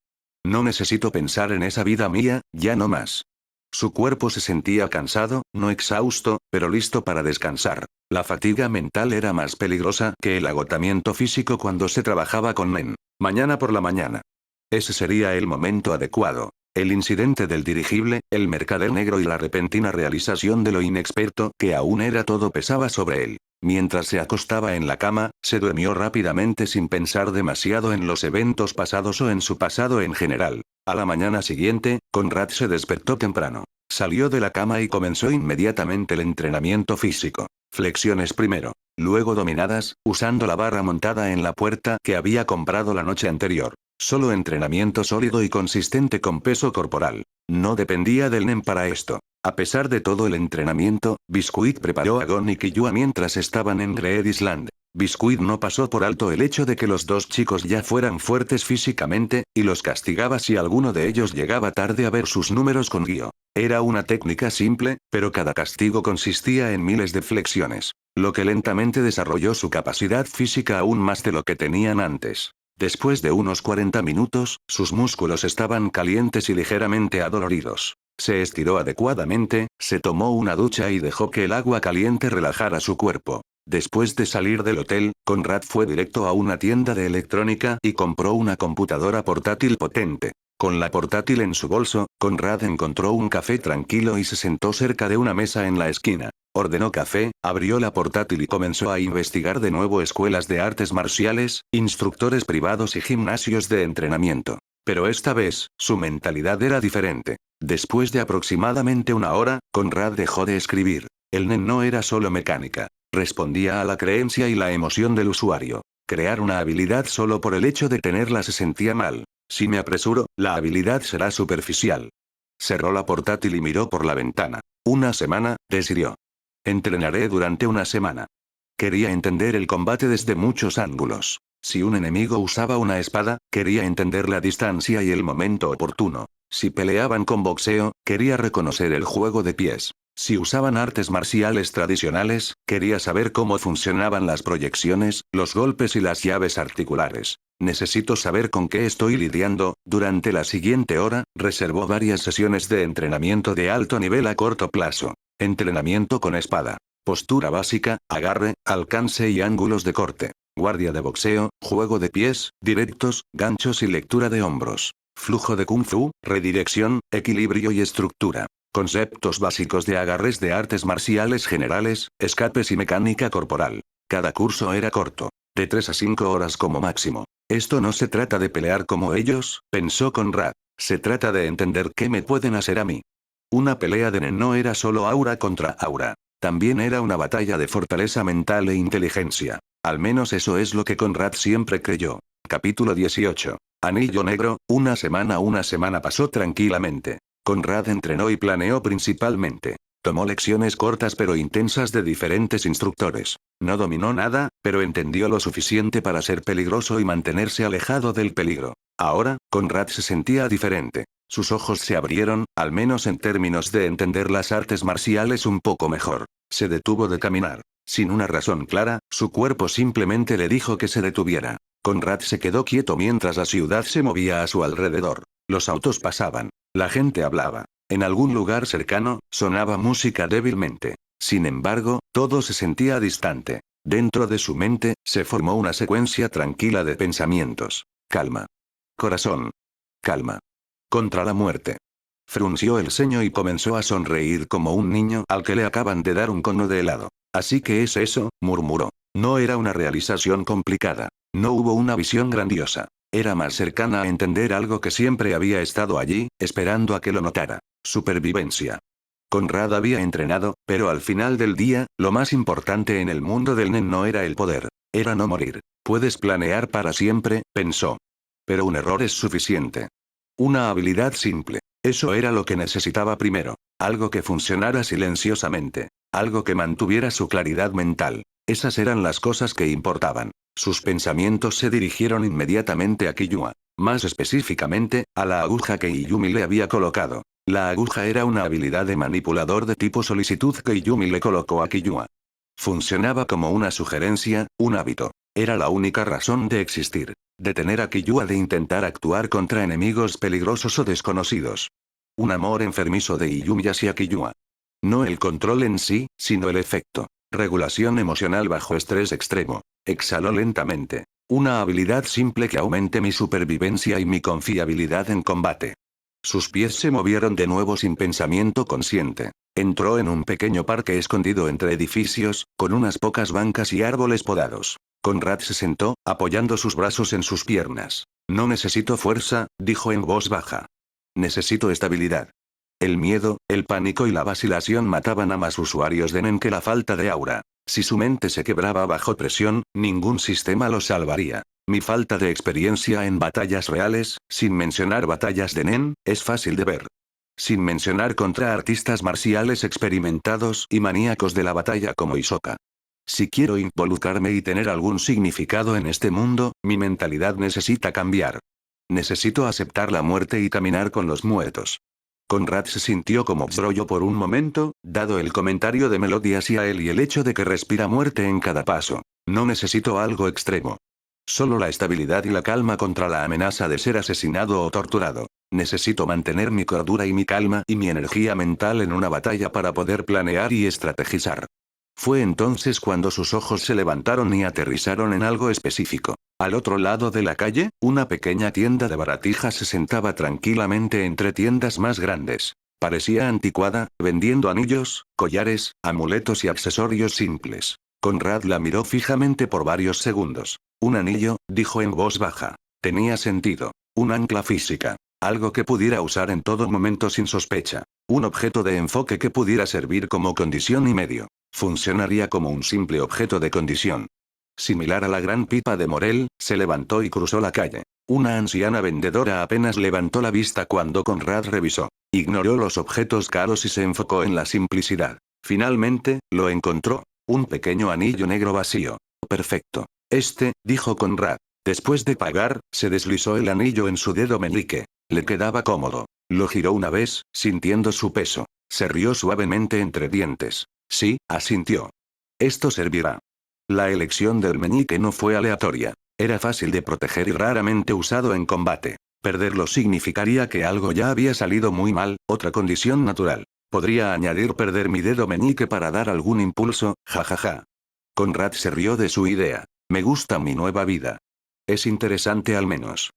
No necesito pensar en esa vida mía, ya no más. Su cuerpo se sentía cansado, no exhausto, pero listo para descansar. La fatiga mental era más peligrosa que el agotamiento físico cuando se trabajaba con Nen. Mañana por la mañana. Ese sería el momento adecuado. El incidente del dirigible, el mercader negro y la repentina realización de lo inexperto que aún era todo pesaba sobre él. Mientras se acostaba en la cama, se durmió rápidamente sin pensar demasiado en los eventos pasados o en su pasado en general. A la mañana siguiente, Conrad se despertó temprano. Salió de la cama y comenzó inmediatamente el entrenamiento físico. Flexiones primero, luego dominadas, usando la barra montada en la puerta que había comprado la noche anterior. Solo entrenamiento sólido y consistente con peso corporal. No dependía del Nen para esto. A pesar de todo el entrenamiento, Biscuit preparó a Gonnik y Yua mientras estaban en Greed Island. Biscuit no pasó por alto el hecho de que los dos chicos ya fueran fuertes físicamente, y los castigaba si alguno de ellos llegaba tarde a ver sus números con Gio. Era una técnica simple, pero cada castigo consistía en miles de flexiones, lo que lentamente desarrolló su capacidad física aún más de lo que tenían antes. Después de unos 40 minutos, sus músculos estaban calientes y ligeramente adoloridos. Se estiró adecuadamente, se tomó una ducha y dejó que el agua caliente relajara su cuerpo. Después de salir del hotel, Conrad fue directo a una tienda de electrónica y compró una computadora portátil potente. Con la portátil en su bolso, Conrad encontró un café tranquilo y se sentó cerca de una mesa en la esquina. Ordenó café, abrió la portátil y comenzó a investigar de nuevo escuelas de artes marciales, instructores privados y gimnasios de entrenamiento. Pero esta vez, su mentalidad era diferente. Después de aproximadamente una hora, Conrad dejó de escribir. El NEN no era solo mecánica. Respondía a la creencia y la emoción del usuario. Crear una habilidad solo por el hecho de tenerla se sentía mal. Si me apresuro, la habilidad será superficial. Cerró la portátil y miró por la ventana. Una semana, decidió. Entrenaré durante una semana. Quería entender el combate desde muchos ángulos. Si un enemigo usaba una espada, quería entender la distancia y el momento oportuno. Si peleaban con boxeo, quería reconocer el juego de pies. Si usaban artes marciales tradicionales, quería saber cómo funcionaban las proyecciones, los golpes y las llaves articulares. Necesito saber con qué estoy lidiando. Durante la siguiente hora, reservó varias sesiones de entrenamiento de alto nivel a corto plazo. Entrenamiento con espada. Postura básica, agarre, alcance y ángulos de corte. Guardia de boxeo, juego de pies, directos, ganchos y lectura de hombros. Flujo de kung fu, redirección, equilibrio y estructura. Conceptos básicos de agarres de artes marciales generales, escapes y mecánica corporal. Cada curso era corto. De 3 a 5 horas como máximo. Esto no se trata de pelear como ellos, pensó Conrad. Se trata de entender qué me pueden hacer a mí. Una pelea de Nen no era solo aura contra aura. También era una batalla de fortaleza mental e inteligencia. Al menos eso es lo que Conrad siempre creyó. Capítulo 18. Anillo negro. Una semana pasó tranquilamente. Conrad entrenó y planeó principalmente. Tomó lecciones cortas pero intensas de diferentes instructores. No dominó nada, pero entendió lo suficiente para ser peligroso y mantenerse alejado del peligro. Ahora, Conrad se sentía diferente. Sus ojos se abrieron, al menos en términos de entender las artes marciales un poco mejor. Se detuvo de caminar. Sin una razón clara, su cuerpo simplemente le dijo que se detuviera. Conrad se quedó quieto mientras la ciudad se movía a su alrededor. Los autos pasaban. La gente hablaba. En algún lugar cercano, sonaba música débilmente. Sin embargo, todo se sentía distante. Dentro de su mente, se formó una secuencia tranquila de pensamientos. Calma. Corazón. Calma. Contra la muerte. Frunció el ceño y comenzó a sonreír como un niño al que le acaban de dar un cono de helado. Así que es eso, murmuró. No era una realización complicada. No hubo una visión grandiosa. Era más cercana a entender algo que siempre había estado allí, esperando a que lo notara. Supervivencia. Conrad había entrenado, pero al final del día, lo más importante en el mundo del Nen no era el poder. Era no morir. Puedes planear para siempre, pensó. Pero un error es suficiente. Una habilidad simple. Eso era lo que necesitaba primero. Algo que funcionara silenciosamente. Algo que mantuviera su claridad mental. Esas eran las cosas que importaban. Sus pensamientos se dirigieron inmediatamente a Kiyua. Más específicamente, a la aguja que Iyumi le había colocado. La aguja era una habilidad de manipulador de tipo solicitud que Iyumi le colocó a Kiyua. Funcionaba como una sugerencia, un hábito. Era la única razón de existir. Detener a Kiyua de intentar actuar contra enemigos peligrosos o desconocidos. Un amor enfermizo de Iyumi hacia Kiyua. No el control en sí, sino el efecto. Regulación emocional bajo estrés extremo. Exhaló lentamente. Una habilidad simple que aumente mi supervivencia y mi confiabilidad en combate. Sus pies se movieron de nuevo sin pensamiento consciente. Entró en un pequeño parque escondido entre edificios, con unas pocas bancas y árboles podados. Conrad se sentó, apoyando sus brazos en sus piernas. No necesito fuerza, dijo en voz baja. Necesito estabilidad. El miedo, el pánico y la vacilación mataban a más usuarios de Nen que la falta de aura. Si su mente se quebraba bajo presión, ningún sistema lo salvaría. Mi falta de experiencia en batallas reales, sin mencionar batallas de Nen, es fácil de ver. Sin mencionar contra artistas marciales experimentados y maníacos de la batalla como Hisoka. Si quiero involucrarme y tener algún significado en este mundo, mi mentalidad necesita cambiar. Necesito aceptar la muerte y caminar con los muertos. Conrad se sintió como Zoroyo por un momento, dado el comentario de Melody hacia él y el hecho de que respira muerte en cada paso. No necesito algo extremo. Solo la estabilidad y la calma contra la amenaza de ser asesinado o torturado. Necesito mantener mi cordura y mi calma y mi energía mental en una batalla para poder planear y estrategizar. Fue entonces cuando sus ojos se levantaron y aterrizaron en algo específico. Al otro lado de la calle, una pequeña tienda de baratijas se sentaba tranquilamente entre tiendas más grandes. Parecía anticuada, vendiendo anillos, collares, amuletos y accesorios simples. Conrad la miró fijamente por varios segundos. Un anillo, dijo en voz baja. Tenía sentido. Un ancla física. Algo que pudiera usar en todo momento sin sospecha. Un objeto de enfoque que pudiera servir como condición y medio. Funcionaría como un simple objeto de condición. Similar a la gran pipa de Morel, se levantó y cruzó la calle. Una anciana vendedora apenas levantó la vista cuando Conrad revisó. Ignoró los objetos caros y se enfocó en la simplicidad. Finalmente, lo encontró. Un pequeño anillo negro vacío. Perfecto. Dijo Conrad. Después de pagar, se deslizó el anillo en su dedo meñique. Le quedaba cómodo. Lo giró una vez, sintiendo su peso. Se rió suavemente entre dientes. Sí, asintió. Esto servirá. La elección del meñique no fue aleatoria. Era fácil de proteger y raramente usado en combate. Perderlo significaría que algo ya había salido muy mal, otra condición natural. Podría añadir perder mi dedo meñique para dar algún impulso, jajaja. Conrad se rió de su idea. Me gusta mi nueva vida. Es interesante al menos.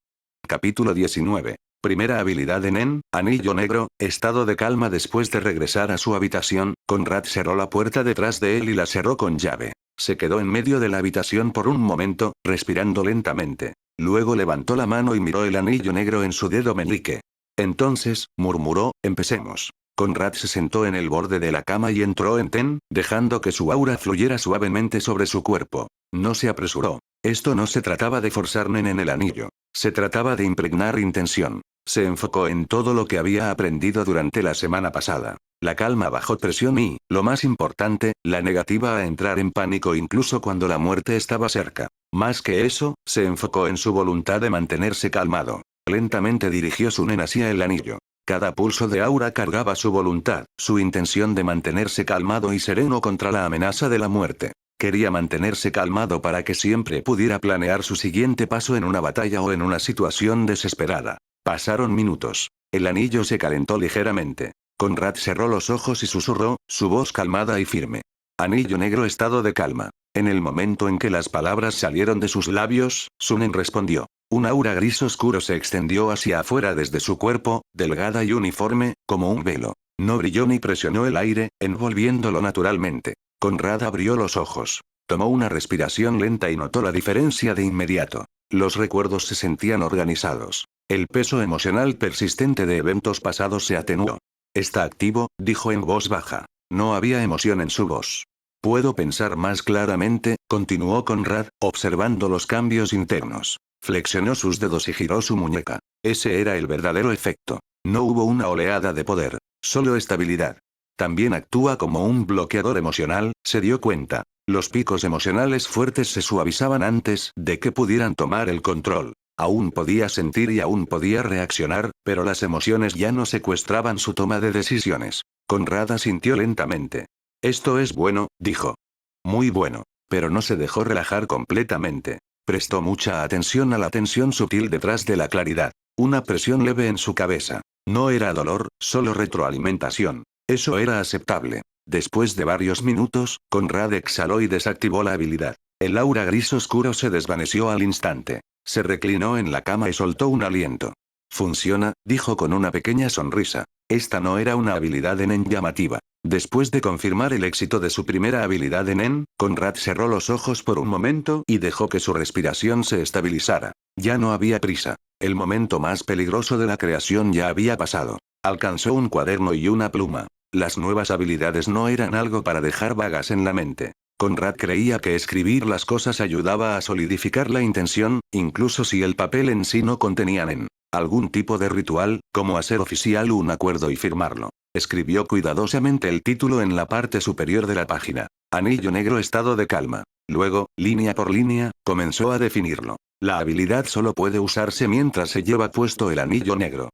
Capítulo 19. Primera habilidad de Nen, anillo negro, estado de calma después de regresar a su habitación. Conrad cerró la puerta detrás de él y la cerró con llave. Se quedó en medio de la habitación por un momento, respirando lentamente. Luego levantó la mano y miró el anillo negro en su dedo meñique. Entonces, murmuró, empecemos. Conrad se sentó en el borde de la cama y entró en Ten, dejando que su aura fluyera suavemente sobre su cuerpo. No se apresuró. Esto no se trataba de forzar Nen en el anillo. Se trataba de impregnar intención. Se enfocó en todo lo que había aprendido durante la semana pasada. La calma bajo presión y, lo más importante, la negativa a entrar en pánico incluso cuando la muerte estaba cerca. Más que eso, se enfocó en su voluntad de mantenerse calmado. Lentamente dirigió su Nen hacia el anillo. Cada pulso de aura cargaba su voluntad, su intención de mantenerse calmado y sereno contra la amenaza de la muerte. Quería mantenerse calmado para que siempre pudiera planear su siguiente paso en una batalla o en una situación desesperada. Pasaron minutos. El anillo se calentó ligeramente. Conrad cerró los ojos y susurró, su voz calmada y firme. Anillo negro, estado de calma. En el momento en que las palabras salieron de sus labios, Sunen respondió. Un aura gris oscuro se extendió hacia afuera desde su cuerpo, delgada y uniforme, como un velo. No brilló ni presionó el aire, envolviéndolo naturalmente. Conrad abrió los ojos. Tomó una respiración lenta y notó la diferencia de inmediato. Los recuerdos se sentían organizados. El peso emocional persistente de eventos pasados se atenuó. Está activo, dijo en voz baja. No había emoción en su voz. Puedo pensar más claramente, continuó Conrad, observando los cambios internos. Flexionó sus dedos y giró su muñeca. Ese era el verdadero efecto. No hubo una oleada de poder, solo estabilidad. También actúa como un bloqueador emocional, se dio cuenta. Los picos emocionales fuertes se suavizaban antes de que pudieran tomar el control. Aún podía sentir y aún podía reaccionar, pero las emociones ya no secuestraban su toma de decisiones. Conrad asintió lentamente. Esto es bueno, dijo. Muy bueno. Pero no se dejó relajar completamente. Prestó mucha atención a la tensión sutil detrás de la claridad. Una presión leve en su cabeza. No era dolor, solo retroalimentación. Eso era aceptable. Después de varios minutos, Conrad exhaló y desactivó la habilidad. El aura gris oscuro se desvaneció al instante. Se reclinó en la cama y soltó un aliento. Funciona, dijo con una pequeña sonrisa. Esta no era una habilidad de Nen llamativa. Después de confirmar el éxito de su primera habilidad de Nen, Conrad cerró los ojos por un momento y dejó que su respiración se estabilizara. Ya no había prisa. El momento más peligroso de la creación ya había pasado. Alcanzó un cuaderno y una pluma. Las nuevas habilidades no eran algo para dejar vagas en la mente. Conrad creía que escribir las cosas ayudaba a solidificar la intención, incluso si el papel en sí no contenía Nen. Algún tipo de ritual, como hacer oficial un acuerdo y firmarlo. Escribió cuidadosamente el título en la parte superior de la página. Anillo negro, estado de calma. Luego, línea por línea, comenzó a definirlo. La habilidad solo puede usarse mientras se lleva puesto el anillo negro.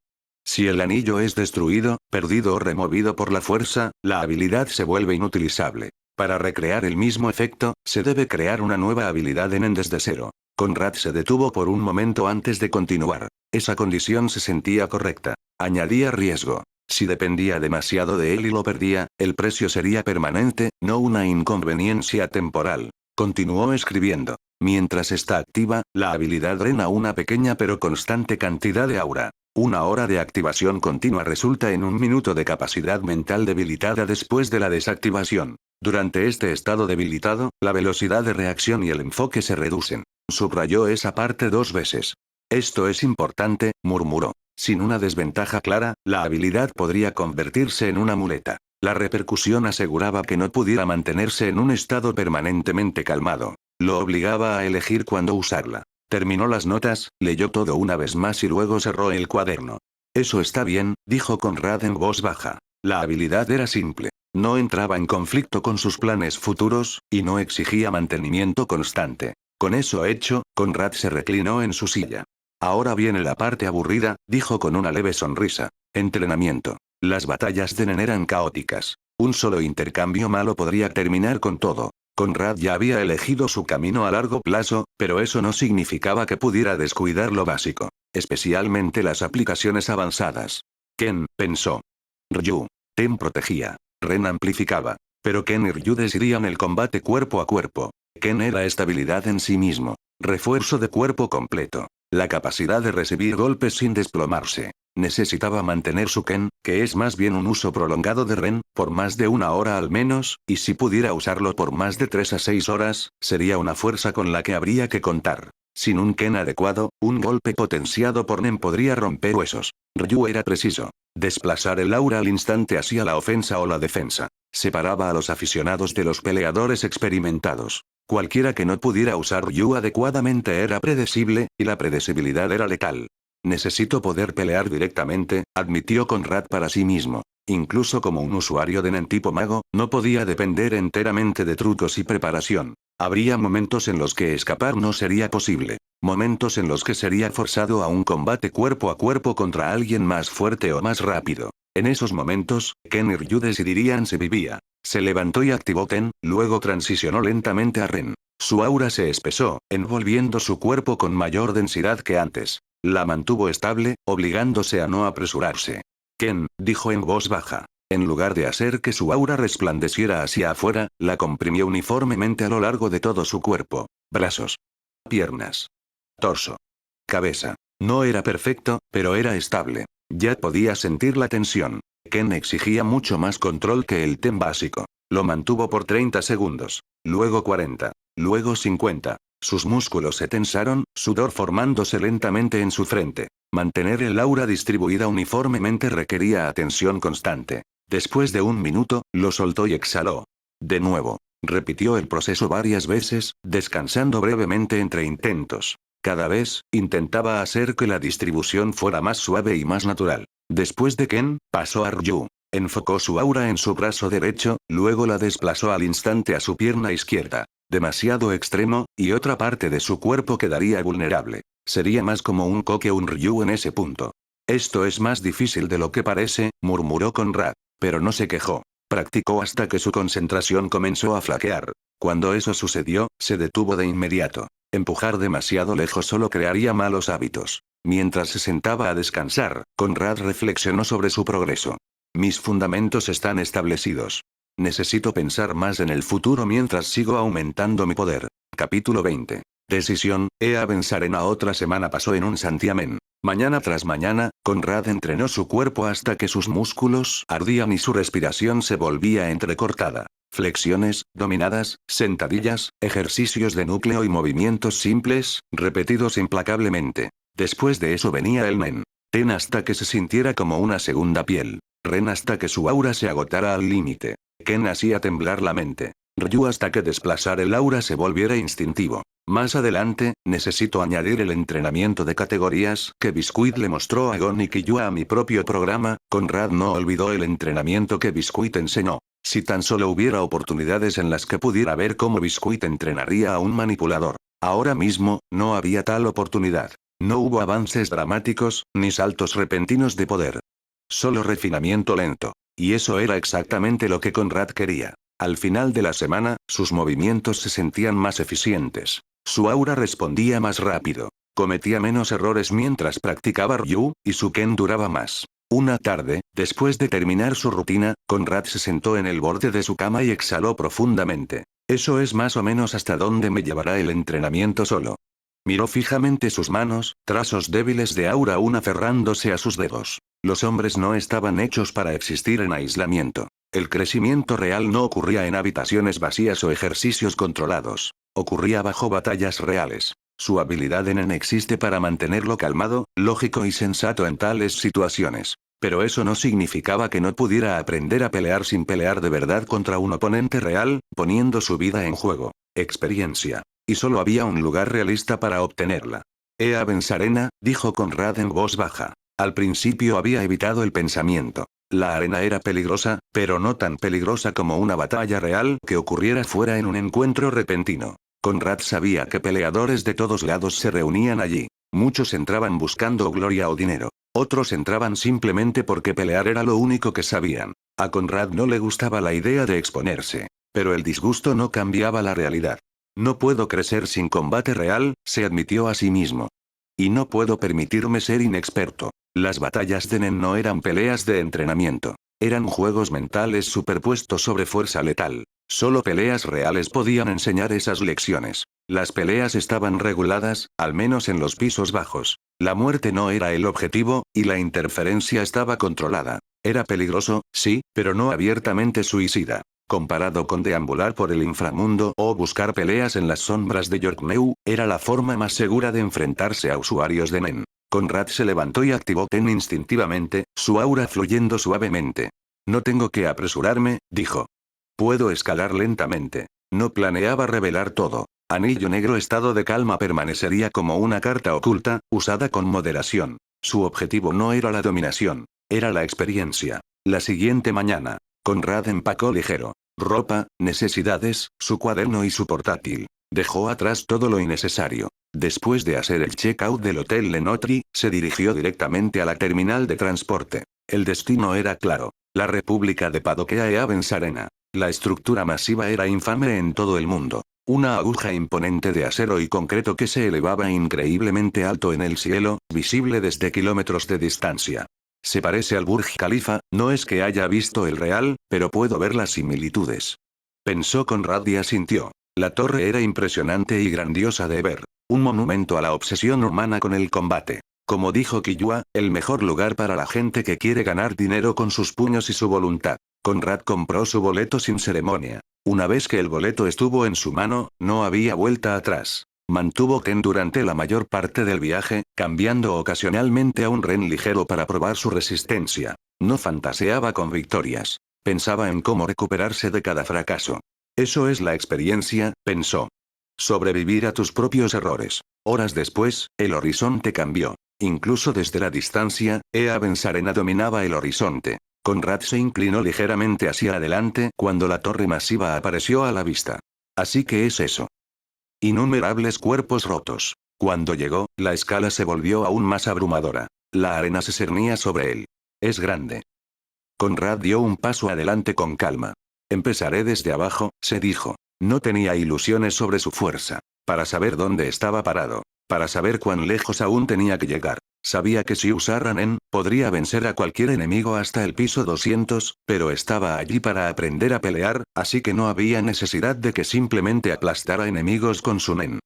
Si el anillo es destruido, perdido o removido por la fuerza, la habilidad se vuelve inutilizable. Para recrear el mismo efecto, se debe crear una nueva habilidad en desde cero. Conrad se detuvo por un momento antes de continuar. Esa condición se sentía correcta. Añadía riesgo. Si dependía demasiado de él y lo perdía, el precio sería permanente, no una inconveniencia temporal. Continuó escribiendo. Mientras está activa, la habilidad drena una pequeña pero constante cantidad de aura. Una hora de activación continua resulta en un minuto de capacidad mental debilitada después de la desactivación. Durante este estado debilitado, la velocidad de reacción y el enfoque se reducen. Subrayó esa parte 2 veces. Esto es importante, murmuró. Sin una desventaja clara, la habilidad podría convertirse en una muleta. La repercusión aseguraba que no pudiera mantenerse en un estado permanentemente calmado. Lo obligaba a elegir cuándo usarla. Terminó las notas, leyó todo una vez más y luego cerró el cuaderno. Eso está bien, dijo Conrad en voz baja. La habilidad era simple. No entraba en conflicto con sus planes futuros, y no exigía mantenimiento constante. Con eso hecho, Conrad se reclinó en su silla. Ahora viene la parte aburrida, dijo con una leve sonrisa. Entrenamiento. Las batallas de Nen eran caóticas. Un solo intercambio malo podría terminar con todo. Conrad ya había elegido su camino a largo plazo, pero eso no significaba que pudiera descuidar lo básico. Especialmente las aplicaciones avanzadas. Ken, pensó. Ryu. Ten protegía. Ren amplificaba. Pero Ken y Ryu decidían el combate cuerpo a cuerpo. Ken era estabilidad en sí mismo. Refuerzo de cuerpo completo. La capacidad de recibir golpes sin desplomarse. Necesitaba mantener su Ken, que es más bien un uso prolongado de Ren, por más de 1 hora al menos, y si pudiera usarlo por más de 3 a 6 horas, sería una fuerza con la que habría que contar. Sin un Ken adecuado, un golpe potenciado por Nen podría romper huesos. Ryu era preciso. Desplazar el aura al instante hacia la ofensa o la defensa. Separaba a los aficionados de los peleadores experimentados. Cualquiera que no pudiera usar Ryu adecuadamente era predecible, y la predecibilidad era letal. Necesito poder pelear directamente, admitió Conrad para sí mismo. Incluso como un usuario de Nen tipo mago, no podía depender enteramente de trucos y preparación. Habría momentos en los que escapar no sería posible. Momentos en los que sería forzado a un combate cuerpo a cuerpo contra alguien más fuerte o más rápido. En esos momentos, Ken y Ryu decidirían si vivía. Se levantó y activó Ken, luego transicionó lentamente a Ren. Su aura se espesó, envolviendo su cuerpo con mayor densidad que antes. La mantuvo estable, obligándose a no apresurarse. Ken, dijo en voz baja. En lugar de hacer que su aura resplandeciera hacia afuera, la comprimió uniformemente a lo largo de todo su cuerpo. Brazos. Piernas. Torso. Cabeza. No era perfecto, pero era estable. Ya podía sentir la tensión. Ken exigía mucho más control que el Ten básico. Lo mantuvo por 30 segundos. Luego 40. Luego 50. Sus músculos se tensaron, sudor formándose lentamente en su frente. Mantener el aura distribuida uniformemente requería atención constante. Después de 1 minuto, lo soltó y exhaló. De nuevo. Repitió el proceso varias veces, descansando brevemente entre intentos. Cada vez, intentaba hacer que la distribución fuera más suave y más natural. Después de Ken, pasó a Ryu. Enfocó su aura en su brazo derecho, luego la desplazó al instante a su pierna izquierda. Demasiado extremo, y otra parte de su cuerpo quedaría vulnerable. Sería más como un Ko que un Ryu en ese punto. Esto es más difícil de lo que parece, murmuró Conrad. Pero no se quejó. Practicó hasta que su concentración comenzó a flaquear. Cuando eso sucedió, se detuvo de inmediato. Empujar demasiado lejos solo crearía malos hábitos. Mientras se sentaba a descansar, Conrad reflexionó sobre su progreso. Mis fundamentos están establecidos. Necesito pensar más en el futuro mientras sigo aumentando mi poder. Capítulo 20. Decisión, avanzar en la otra semana pasó en un santiamén. Mañana tras mañana, Conrad entrenó su cuerpo hasta que sus músculos ardían y su respiración se volvía entrecortada. Flexiones, dominadas, sentadillas, ejercicios de núcleo y movimientos simples, repetidos implacablemente. Después de eso venía el Nen. Ten hasta que se sintiera como una segunda piel. Ren hasta que su aura se agotara al límite. Ken hacía temblar la mente. Ryu hasta que desplazar el aura se volviera instintivo. Más adelante, necesito añadir el entrenamiento de categorías que Biscuit le mostró a Gon y Killua a mi propio programa. Conrad no olvidó el entrenamiento que Biscuit enseñó. Si tan solo hubiera oportunidades en las que pudiera ver cómo Biscuit entrenaría a un manipulador. Ahora mismo, no había tal oportunidad. No hubo avances dramáticos, ni saltos repentinos de poder. Solo refinamiento lento. Y eso era exactamente lo que Conrad quería. Al final de la semana, sus movimientos se sentían más eficientes. Su aura respondía más rápido. Cometía menos errores mientras practicaba Ryu, y su Ken duraba más. Una tarde, después de terminar su rutina, Conrad se sentó en el borde de su cama y exhaló profundamente. Eso es más o menos hasta dónde me llevará el entrenamiento solo. Miró fijamente sus manos, trazos débiles de aura aún aferrándose a sus dedos. Los hombres no estaban hechos para existir en aislamiento. El crecimiento real no ocurría en habitaciones vacías o ejercicios controlados. Ocurría bajo batallas reales. Su habilidad en existe para mantenerlo calmado, lógico y sensato en tales situaciones. Pero eso no significaba que no pudiera aprender a pelear sin pelear de verdad contra un oponente real, poniendo su vida en juego. Experiencia. Y solo había un lugar realista para obtenerla. Avens Arena, dijo Conrad en voz baja. Al principio había evitado el pensamiento. La arena era peligrosa, pero no tan peligrosa como una batalla real que ocurriera fuera en un encuentro repentino. Conrad sabía que peleadores de todos lados se reunían allí. Muchos entraban buscando gloria o dinero. Otros entraban simplemente porque pelear era lo único que sabían. A Conrad no le gustaba la idea de exponerse. Pero el disgusto no cambiaba la realidad. No puedo crecer sin combate real, se admitió a sí mismo. Y no puedo permitirme ser inexperto. Las batallas de Nen no eran peleas de entrenamiento. Eran juegos mentales superpuestos sobre fuerza letal. Solo peleas reales podían enseñar esas lecciones. Las peleas estaban reguladas, al menos en los pisos bajos. La muerte no era el objetivo, y la interferencia estaba controlada. Era peligroso, sí, pero no abiertamente suicida. Comparado con deambular por el inframundo o buscar peleas en las sombras de Yorkmew, era la forma más segura de enfrentarse a usuarios de Nen. Conrad se levantó y activó Ken instintivamente, su aura fluyendo suavemente. No tengo que apresurarme, dijo. Puedo escalar lentamente. No planeaba revelar todo. Anillo negro estado de calma permanecería como una carta oculta, usada con moderación. Su objetivo no era la dominación, era la experiencia. La siguiente mañana, Conrad empacó ligero. Ropa, necesidades, su cuaderno y su portátil. Dejó atrás todo lo innecesario. Después de hacer el check-out del Hotel Lenotri, se dirigió directamente a la terminal de transporte. El destino era claro. La República de Padokea e Avens Arena. La estructura masiva era infame en todo el mundo. Una aguja imponente de acero y concreto que se elevaba increíblemente alto en el cielo, visible desde kilómetros de distancia. Se parece al Burj Khalifa, no es que haya visto el real, pero puedo ver las similitudes. Pensó Conrad y asintió. La torre era impresionante y grandiosa de ver. Un monumento a la obsesión humana con el combate. Como dijo Killua, el mejor lugar para la gente que quiere ganar dinero con sus puños y su voluntad. Conrad compró su boleto sin ceremonia. Una vez que el boleto estuvo en su mano, no había vuelta atrás. Mantuvo Ken durante la mayor parte del viaje, cambiando ocasionalmente a un Ren ligero para probar su resistencia. No fantaseaba con victorias. Pensaba en cómo recuperarse de cada fracaso. Eso es la experiencia, pensó. Sobrevivir a tus propios errores. Horas después, el horizonte cambió. Incluso desde la distancia, Avens Arena dominaba el horizonte. Conrad se inclinó ligeramente hacia adelante cuando la torre masiva apareció a la vista. Así que es eso. Innumerables cuerpos rotos. Cuando llegó, la escala se volvió aún más abrumadora. La arena se cernía sobre él. Es grande. Conrad dio un paso adelante con calma. Empezaré desde abajo, se dijo. No tenía ilusiones sobre su fuerza. Para saber dónde estaba parado. Para saber cuán lejos aún tenía que llegar. Sabía que si usara Nen, podría vencer a cualquier enemigo hasta el piso 200, pero estaba allí para aprender a pelear, así que no había necesidad de que simplemente aplastara enemigos con su Nen.